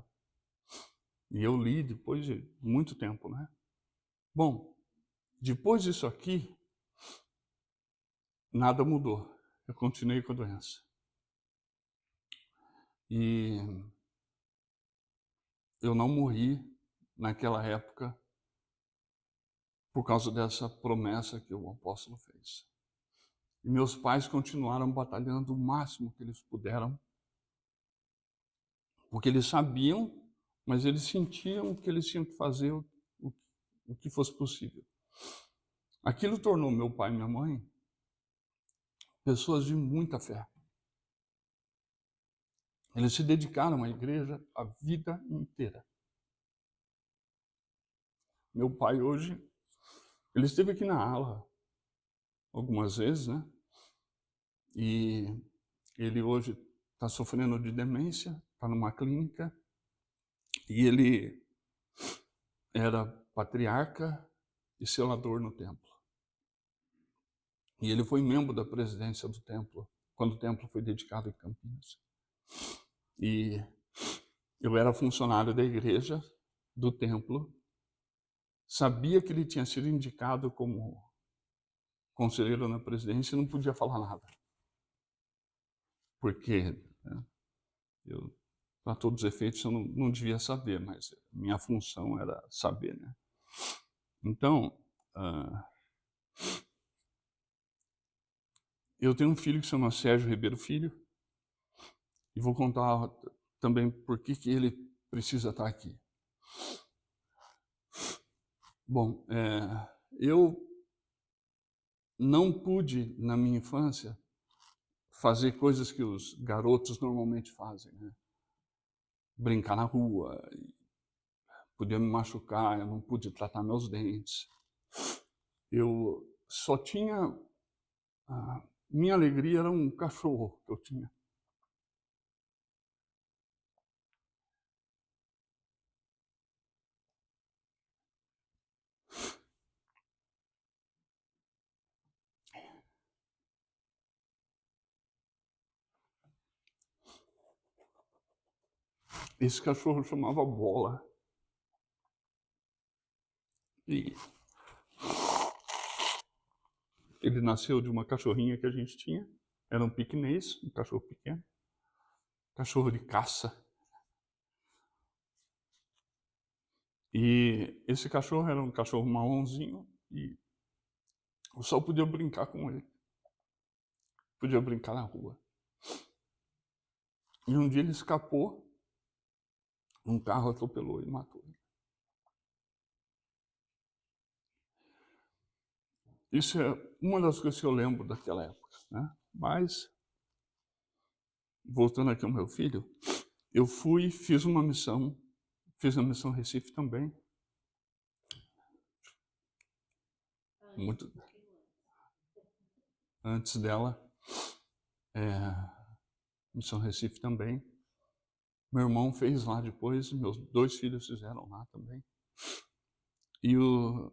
S5: E eu li depois de muito tempo, né? Bom, depois disso aqui, nada mudou. Eu continuei com a doença. E eu não morri naquela época por causa dessa promessa que o apóstolo fez. E meus pais continuaram batalhando o máximo que eles puderam, porque eles sabiam, mas eles sentiam que eles tinham que fazer o que fosse possível. Aquilo tornou meu pai e minha mãe pessoas de muita fé. Eles se dedicaram à igreja a vida inteira. Meu pai hoje, ele esteve aqui na ala algumas vezes, né? E ele hoje está sofrendo de demência, está numa clínica, e ele era patriarca e selador no templo. E ele foi membro da presidência do templo, quando o templo foi dedicado em Campinas. E eu era funcionário da igreja, do templo, sabia que ele tinha sido indicado como conselheiro na presidência e não podia falar nada. Porque, né, para todos os efeitos, eu não devia saber, mas minha função era saber, né? Então, eu tenho um filho que se chama Sérgio Ribeiro Filho, e vou contar também por que ele precisa estar aqui. Bom, eu não pude, na minha infância, fazer coisas que os garotos normalmente fazem, né? Brincar na rua, podia me machucar, eu não pude tratar meus dentes. Eu só tinha... minha alegria era um cachorro que eu tinha. Esse cachorro chamava Bola. E ele nasceu de uma cachorrinha que a gente tinha. Era um piquenês, um cachorro pequeno. cachorro de caça. E esse cachorro era um cachorro marronzinho e eu só podia brincar com ele. Podia brincar na rua. E um dia ele escapou, um carro atropelou e matou ele. Isso é uma das coisas que eu lembro daquela época, né? Mas, voltando aqui ao meu filho, eu fiz a missão Recife também. Muito antes dela, missão Recife também. Meu irmão fez lá depois, meus 2 filhos fizeram lá também. E o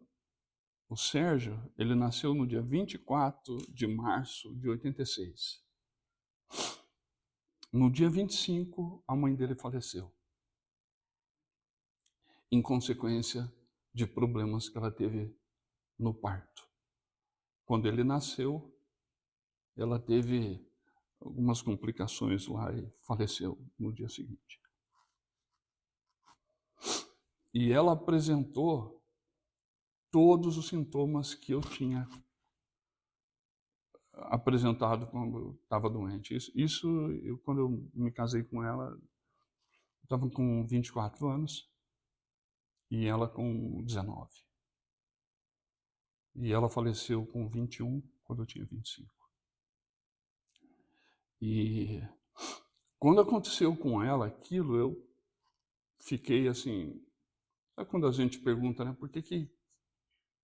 S5: Sérgio, ele nasceu no dia 24 de março de 86. No dia 25, a mãe dele faleceu, em consequência de problemas que ela teve no parto. Quando ele nasceu, ela teve algumas complicações lá e faleceu no dia seguinte. E ela apresentou todos os sintomas que eu tinha apresentado quando eu estava doente. Quando eu me casei com ela, eu estava com 24 anos e ela com 19. E ela faleceu com 21, quando eu tinha 25. E quando aconteceu com ela aquilo, eu fiquei assim... Sabe quando a gente pergunta, né, por que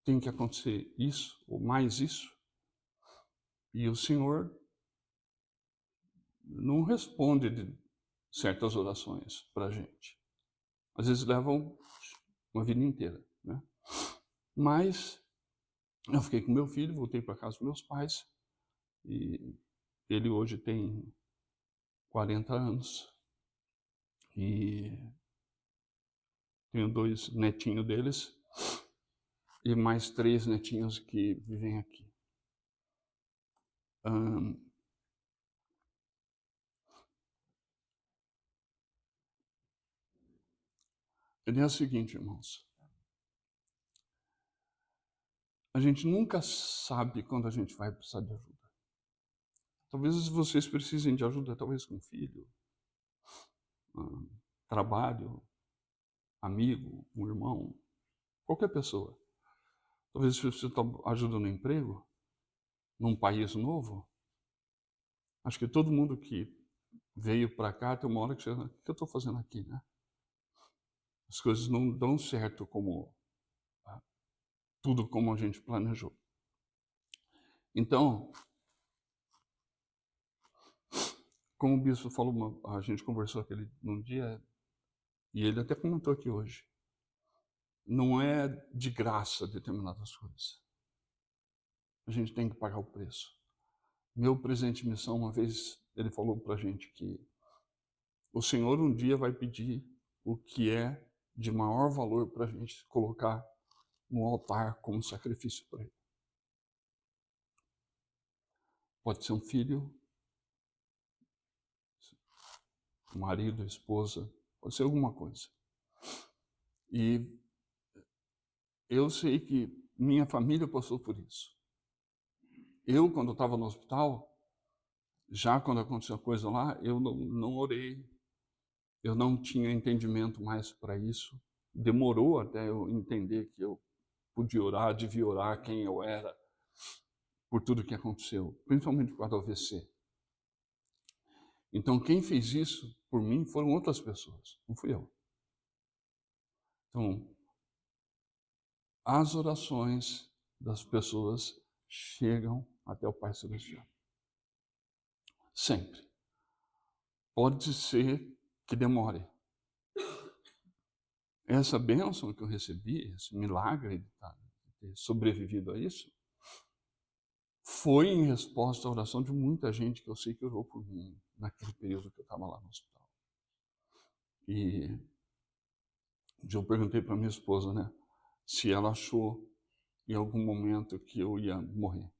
S5: tem que acontecer isso ou mais isso? E o Senhor não responde de certas orações para a gente. Às vezes levam uma vida inteira, né? Mas eu fiquei com meu filho, voltei para casa dos meus pais e ele hoje tem 40 anos e tenho 2 netinhos deles e mais 3 netinhos que vivem aqui. A ideia é a seguinte, irmãos. A gente nunca sabe quando a gente vai precisar de ajuda. Talvez vocês precisem de ajuda, talvez com filho, trabalho, amigo, um irmão, qualquer pessoa. Talvez você precise de ajuda no emprego, num país novo. Acho que todo mundo que veio para cá tem uma hora que você o que eu estou fazendo aqui, né? As coisas não dão certo tudo como a gente planejou. Então, como o bispo falou, a gente conversou num dia, e ele até comentou aqui hoje, não é de graça determinadas coisas. A gente tem que pagar o preço. Meu presidente de missão, uma vez, ele falou para a gente que o Senhor um dia vai pedir o que é de maior valor para a gente colocar no altar como sacrifício para Ele. Pode ser um filho, um marido, esposa, pode ser alguma coisa. E eu sei que minha família passou por isso. Eu, quando estava no hospital, já quando aconteceu a coisa lá, eu não orei, eu não tinha entendimento mais para isso. Demorou até eu entender que eu podia orar, devia orar, quem eu era, por tudo que aconteceu, principalmente por causa do AVC. Então, quem fez isso por mim foram outras pessoas, não fui eu. Então, as orações das pessoas chegam até o Pai Celestial. Sempre. Pode ser que demore. Essa bênção que eu recebi, esse milagre de ter sobrevivido a isso, foi em resposta à oração de muita gente que eu sei que orou por mim naquele período que eu estava lá no hospital. E eu perguntei para minha esposa, né, se ela achou em algum momento que eu ia morrer.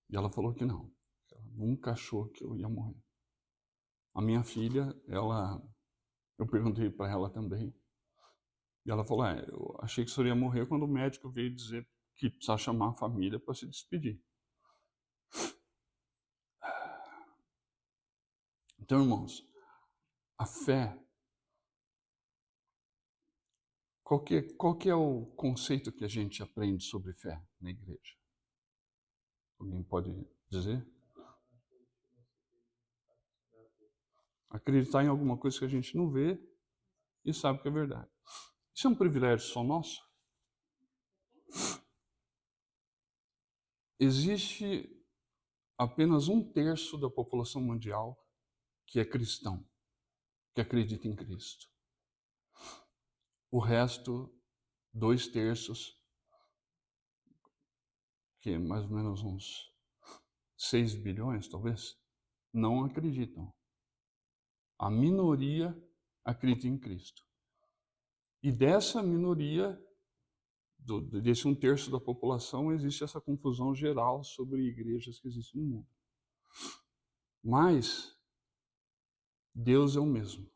S5: E ela falou que não. Ela nunca achou que eu ia morrer. A minha filha, eu perguntei para ela também, e ela falou, eu achei que o senhor ia morrer quando o médico veio dizer que precisava chamar a família para se despedir. Então, irmãos, a fé, qual que é o conceito que a gente aprende sobre fé na igreja? Alguém pode dizer? Acreditar em alguma coisa que a gente não vê e sabe que é verdade. Isso é um privilégio só nosso? Existe apenas 1/3 da população mundial que é cristão, que acredita em Cristo. O resto, 2/3, que é mais ou menos uns 6 bilhões, talvez, não acreditam. A minoria acredita em Cristo. E dessa minoria, desse 1/3 da população, existe essa confusão geral sobre igrejas que existem no mundo. Mas Deus é o mesmo.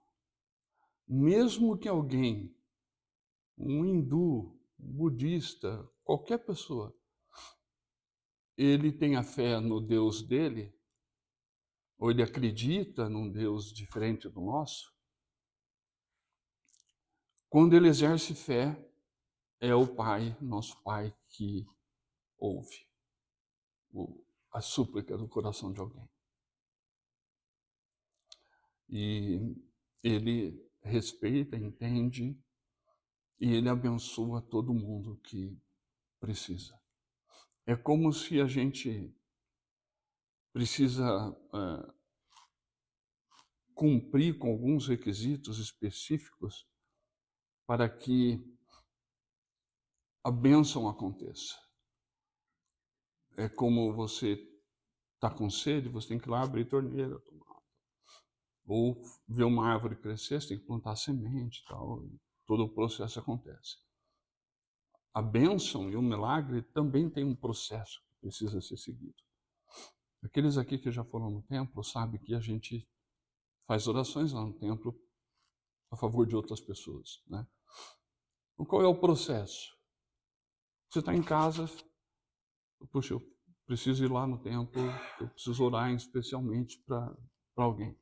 S5: Mesmo que alguém, um hindu, um budista, qualquer pessoa, ele tenha fé no Deus dele, ou ele acredita num Deus diferente do nosso, quando ele exerce fé, é o Pai, nosso Pai, que ouve a súplica do coração de alguém. E ele respeita, entende, e ele abençoa todo mundo que precisa. É como se a gente precisa cumprir com alguns requisitos específicos para que a bênção aconteça. É como você está com sede, você tem que ir lá abrir torneira, tomar. Ou ver uma árvore crescer, você tem que plantar semente e tal. Todo o processo acontece. A bênção e o milagre também tem um processo que precisa ser seguido. Aqueles aqui que já foram no templo sabem que a gente faz orações lá no templo a favor de outras pessoas, né? Então, qual é o processo? Você está em casa, puxa, eu preciso ir lá no templo, eu preciso orar especialmente para alguém.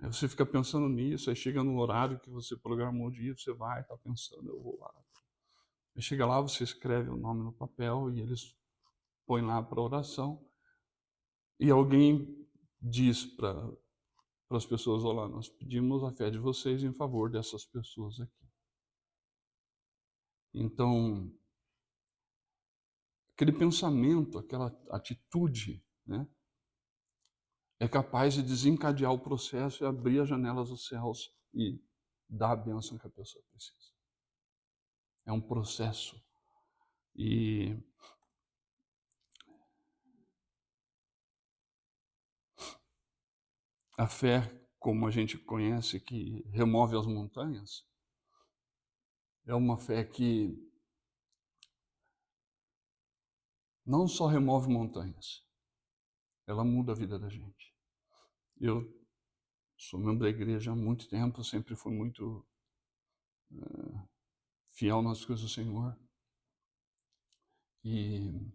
S5: Aí você fica pensando nisso, aí chega no horário que você programou o dia, você vai, está pensando, eu vou lá. Aí chega lá, você escreve o nome no papel e eles põem lá para oração. E alguém diz para as pessoas, olá, nós pedimos a fé de vocês em favor dessas pessoas aqui. Então, aquele pensamento, aquela atitude, né, é capaz de desencadear o processo e abrir as janelas dos céus e dar a bênção que a pessoa precisa. É um processo. E a fé, como a gente conhece, que remove as montanhas, é uma fé que não só remove montanhas, ela muda a vida da gente. Eu sou membro da igreja há muito tempo, sempre fui muito fiel nas coisas do Senhor. E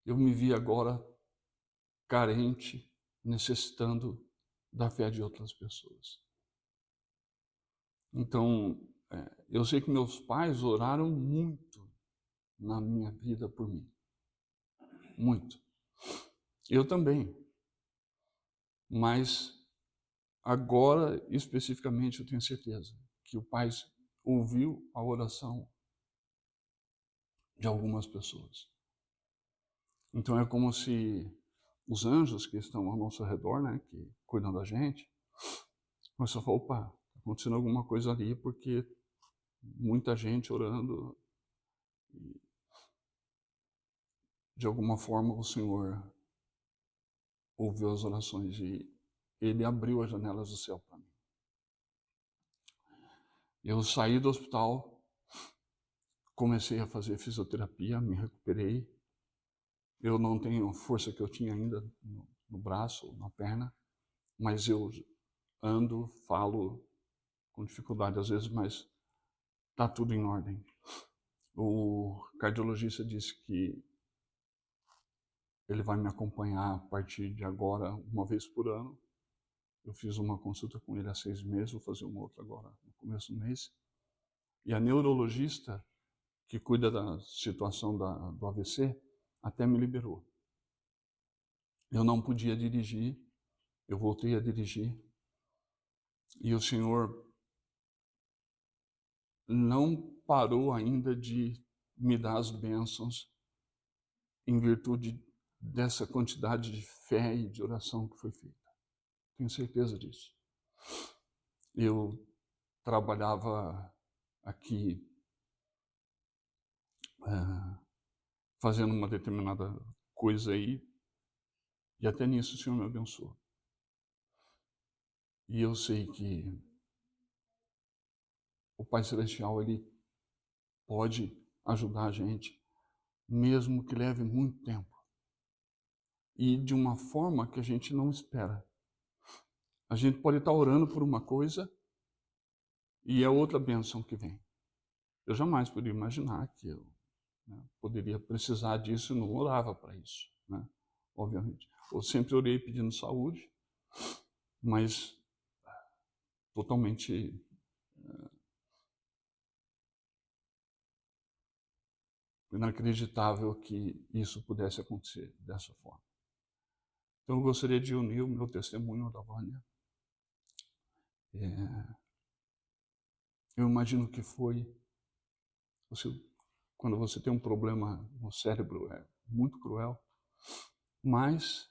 S5: eu me vi agora carente, necessitando da fé de outras pessoas. Então, eu sei que meus pais oraram muito na minha vida por mim. Muito. Eu também. Mas agora, especificamente, eu tenho certeza que o Pai ouviu a oração de algumas pessoas. Então é como se os anjos que estão ao nosso redor, né, que cuidam da gente, começam a falar, opa, está acontecendo alguma coisa ali, porque muita gente orando. E de alguma forma o Senhor ouviu as orações e Ele abriu as janelas do céu para mim. Eu saí do hospital, comecei a fazer fisioterapia, me recuperei. Eu não tenho a força que eu tinha ainda no braço, na perna, mas eu ando, falo com dificuldade às vezes, mas está tudo em ordem. O cardiologista disse que ele vai me acompanhar a partir de agora, uma vez por ano. Eu fiz uma consulta com ele há 6 meses, vou fazer uma outra agora no começo do mês. E a neurologista, que cuida da situação do AVC, até me liberou. Eu não podia dirigir, eu voltei a dirigir. E o Senhor não parou ainda de me dar as bênçãos em virtude dessa quantidade de fé e de oração que foi feita. Tenho certeza disso. Eu trabalhava aqui fazendo uma determinada coisa aí, e até nisso o Senhor me abençoou. E eu sei que o Pai Celestial, Ele pode ajudar a gente, mesmo que leve muito tempo. E de uma forma que a gente não espera. A gente pode estar orando por uma coisa e é outra bênção que vem. Eu jamais poderia imaginar que eu poderia precisar disso e não orava para isso, né? Obviamente. Eu sempre orei pedindo saúde, mas totalmente inacreditável que isso pudesse acontecer dessa forma. Então eu gostaria de unir o meu testemunho da Vânia. Eu imagino que foi, quando você tem um problema no cérebro, é muito cruel, mas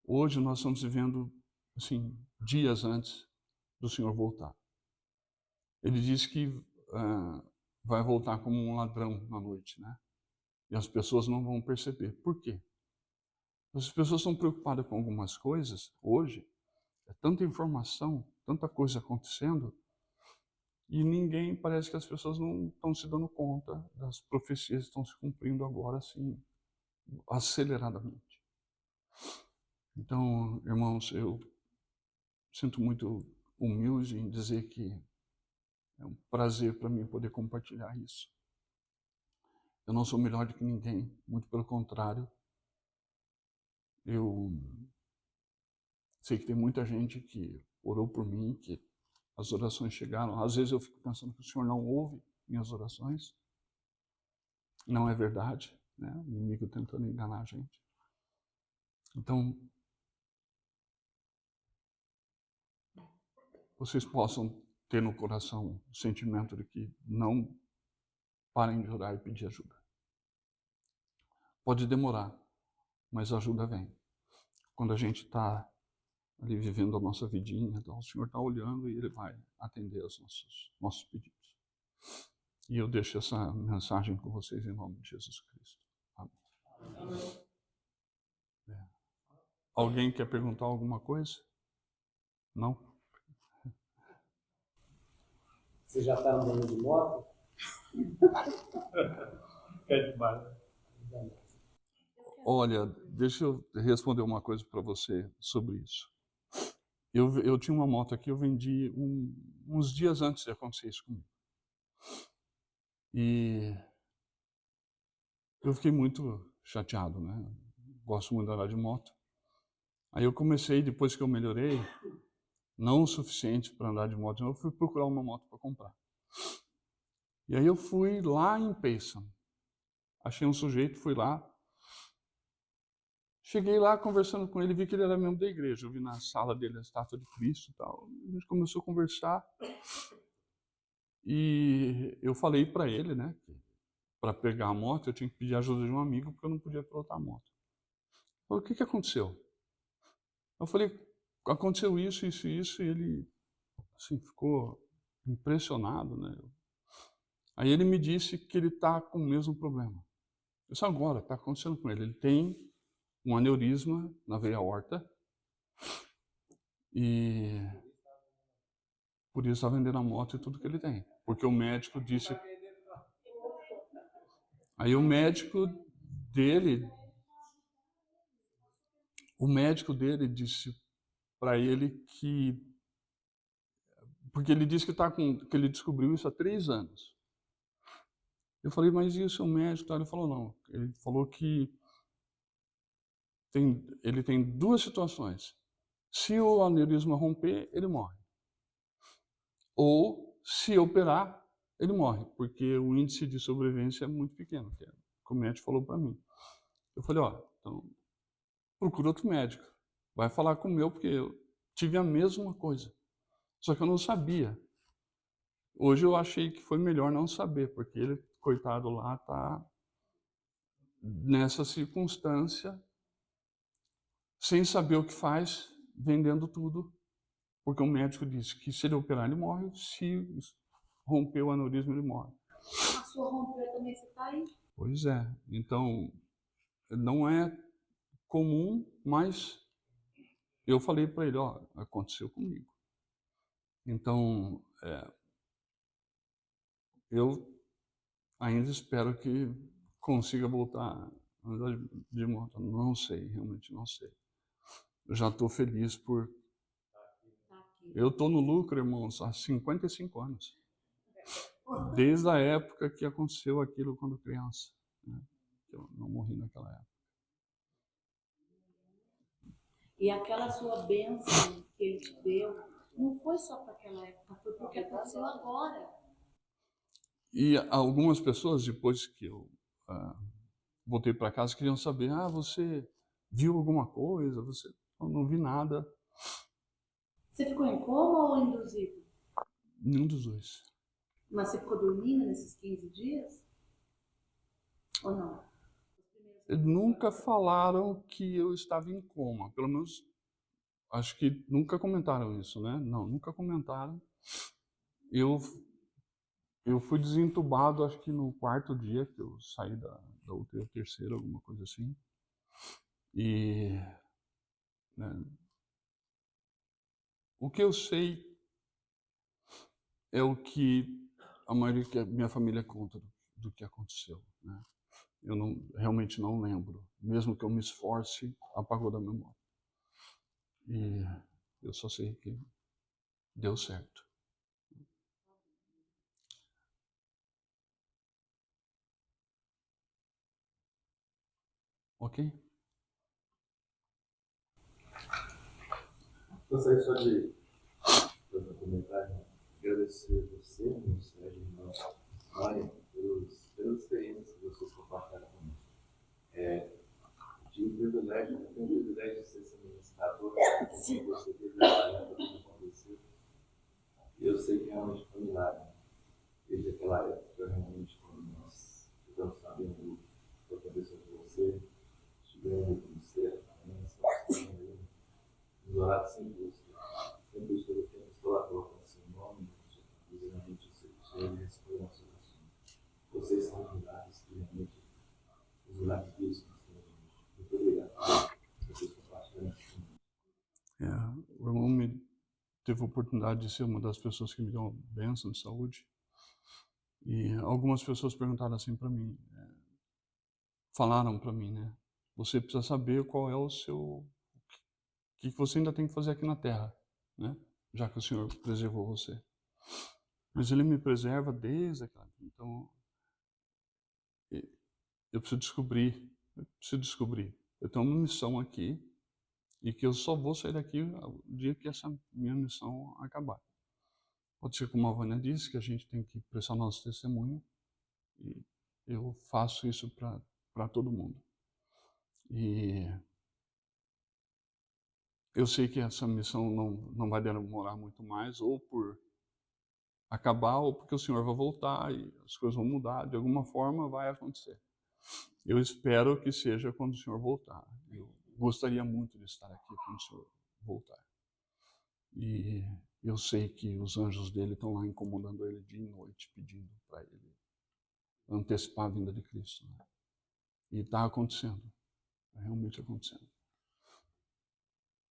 S5: hoje nós estamos vivendo assim, dias antes do Senhor voltar. Ele disse que vai voltar como um ladrão na noite, né? E as pessoas não vão perceber. Por quê? As pessoas estão preocupadas com algumas coisas hoje, é tanta informação, tanta coisa acontecendo, e ninguém, parece que as pessoas não estão se dando conta das profecias que estão se cumprindo agora, assim, aceleradamente. Então, irmãos, eu sinto muito humilde em dizer que é um prazer para mim poder compartilhar isso. Eu não sou melhor do que ninguém, muito pelo contrário. Eu sei que tem muita gente que orou por mim, que as orações chegaram. Às vezes eu fico pensando que o Senhor não ouve minhas orações. Não é verdade, né? O inimigo tentando enganar a gente. Então, vocês possam ter no coração o sentimento de que não parem de orar e pedir ajuda. Pode demorar, mas a ajuda vem. Quando a gente está ali vivendo a nossa vidinha, então o Senhor está olhando e Ele vai atender aos nossos pedidos. E eu deixo essa mensagem com vocês em nome de Jesus Cristo. Amém. Alguém quer perguntar alguma coisa? Não?
S6: Você já está andando de moto? É demais.
S5: Olha, deixa eu responder uma coisa para você sobre isso. Eu tinha uma moto aqui, eu vendi uns dias antes de acontecer isso comigo. E eu fiquei muito chateado, né? Gosto muito de andar de moto. Aí eu comecei, depois que eu melhorei, não o suficiente para andar de moto, eu fui procurar uma moto para comprar. E aí eu fui lá em Payson. Achei um sujeito, fui lá. Cheguei lá conversando com ele, vi que ele era membro da igreja. Eu vi na sala dele a estátua de Cristo e tal. A gente começou a conversar. E eu falei para ele, né, que para pegar a moto eu tinha que pedir ajuda de um amigo porque eu não podia pilotar a moto. Ele falou, o que aconteceu? Eu falei, aconteceu isso, isso e isso. E ele assim, ficou impressionado, né? Aí ele me disse que ele está com o mesmo problema. Isso agora está acontecendo com ele. Ele tem um aneurisma na veia aorta e por isso está vendendo a moto e tudo que ele tem. Porque o médico disse... Aí o médico dele, o médico dele disse para ele que... Porque ele disse que ele descobriu isso há 3 anos. Eu falei, mas e o seu médico? Ele falou, não. Ele falou que ele tem 2 situações. Se o aneurisma romper, ele morre. Ou, se operar, ele morre, porque o índice de sobrevivência é muito pequeno, que é o que o médico falou para mim. Eu falei, então procura outro médico. Vai falar com o meu, porque eu tive a mesma coisa. Só que eu não sabia. Hoje eu achei que foi melhor não saber, porque ele, coitado lá, está nessa circunstância, sem saber o que faz, vendendo tudo, porque o médico disse que se ele operar ele morre, se romper o aneurisma ele morre.
S4: A sua rompeu também, você tá aí?
S5: Pois é, então não é comum, mas eu falei para ele, aconteceu comigo. Então, eu ainda espero que consiga voltar a andar de moto. Não sei, realmente não sei. Eu já estou feliz por... Eu estou no lucro, irmãos, há 55 anos. Desde a época que aconteceu aquilo quando criança. Né? Eu não morri naquela época.
S1: E aquela sua bênção que ele te deu, não foi só para aquela época, foi porque aconteceu agora.
S5: E algumas pessoas, depois que eu voltei para casa, queriam saber, você viu alguma coisa? Eu não vi nada.
S1: Você ficou em coma ou induzido?
S5: Nenhum dos dois.
S1: Mas você ficou dormindo nesses 15 dias? Ou não?
S5: Nunca falaram que eu estava em coma. Pelo menos, acho que nunca comentaram isso, né? Não, nunca comentaram. Eu fui desentubado, acho que no 4º dia que eu saí da UTI, ou 3º, alguma coisa assim. E... né, o que eu sei é o que a maioria da minha família conta do que aconteceu, né? Eu realmente não lembro. Mesmo que eu me esforce, apagou da memória. E eu só sei que deu certo. Ok?
S6: Gostaria só de fazer um comentário, agradecer você, meu Sérgio, irmão Mário, pelas experiências que vocês compartilharam comigo. Tive o privilégio, eu tenho o privilégio de ser esse administrador, como você teve trabalhando, como aconteceu. E eu sei que realmente foi um milagre. Desde aquela época, realmente, quando nós ficamos sabendo do que aconteceu com você, estivemos no ministério também, estamos nos horários sem busca. Sem busca do tempo, explorador com o seu nome, com realmente o Senhor respondeu a nossa oração. Vocês são os milagres que realmente, os milagres que isso nós temos. Muito obrigado por vocês compartilharem comigo.
S5: O irmão teve a oportunidade de ser uma das pessoas que me deu uma bênção de saúde. E algumas pessoas perguntaram assim para mim, falaram para mim, né? Você precisa saber qual é o seu... O que você ainda tem que fazer aqui na Terra, né? Já que o Senhor preservou você. Mas Ele me preserva desde aquela... Então, eu preciso descobrir. Eu tenho uma missão aqui e que eu só vou sair daqui o dia que essa minha missão acabar. Pode ser como a Vânia disse, que a gente tem que prestar nosso testemunho. E eu faço isso para todo mundo. E eu sei que essa missão não vai demorar muito mais, ou por acabar, ou porque o Senhor vai voltar e as coisas vão mudar. De alguma forma vai acontecer. Eu espero que seja quando o Senhor voltar. Eu gostaria muito de estar aqui quando o Senhor voltar. E eu sei que os anjos dele estão lá incomodando ele dia e noite, pedindo para ele antecipar a vinda de Cristo. Né? E está acontecendo. Está realmente acontecendo.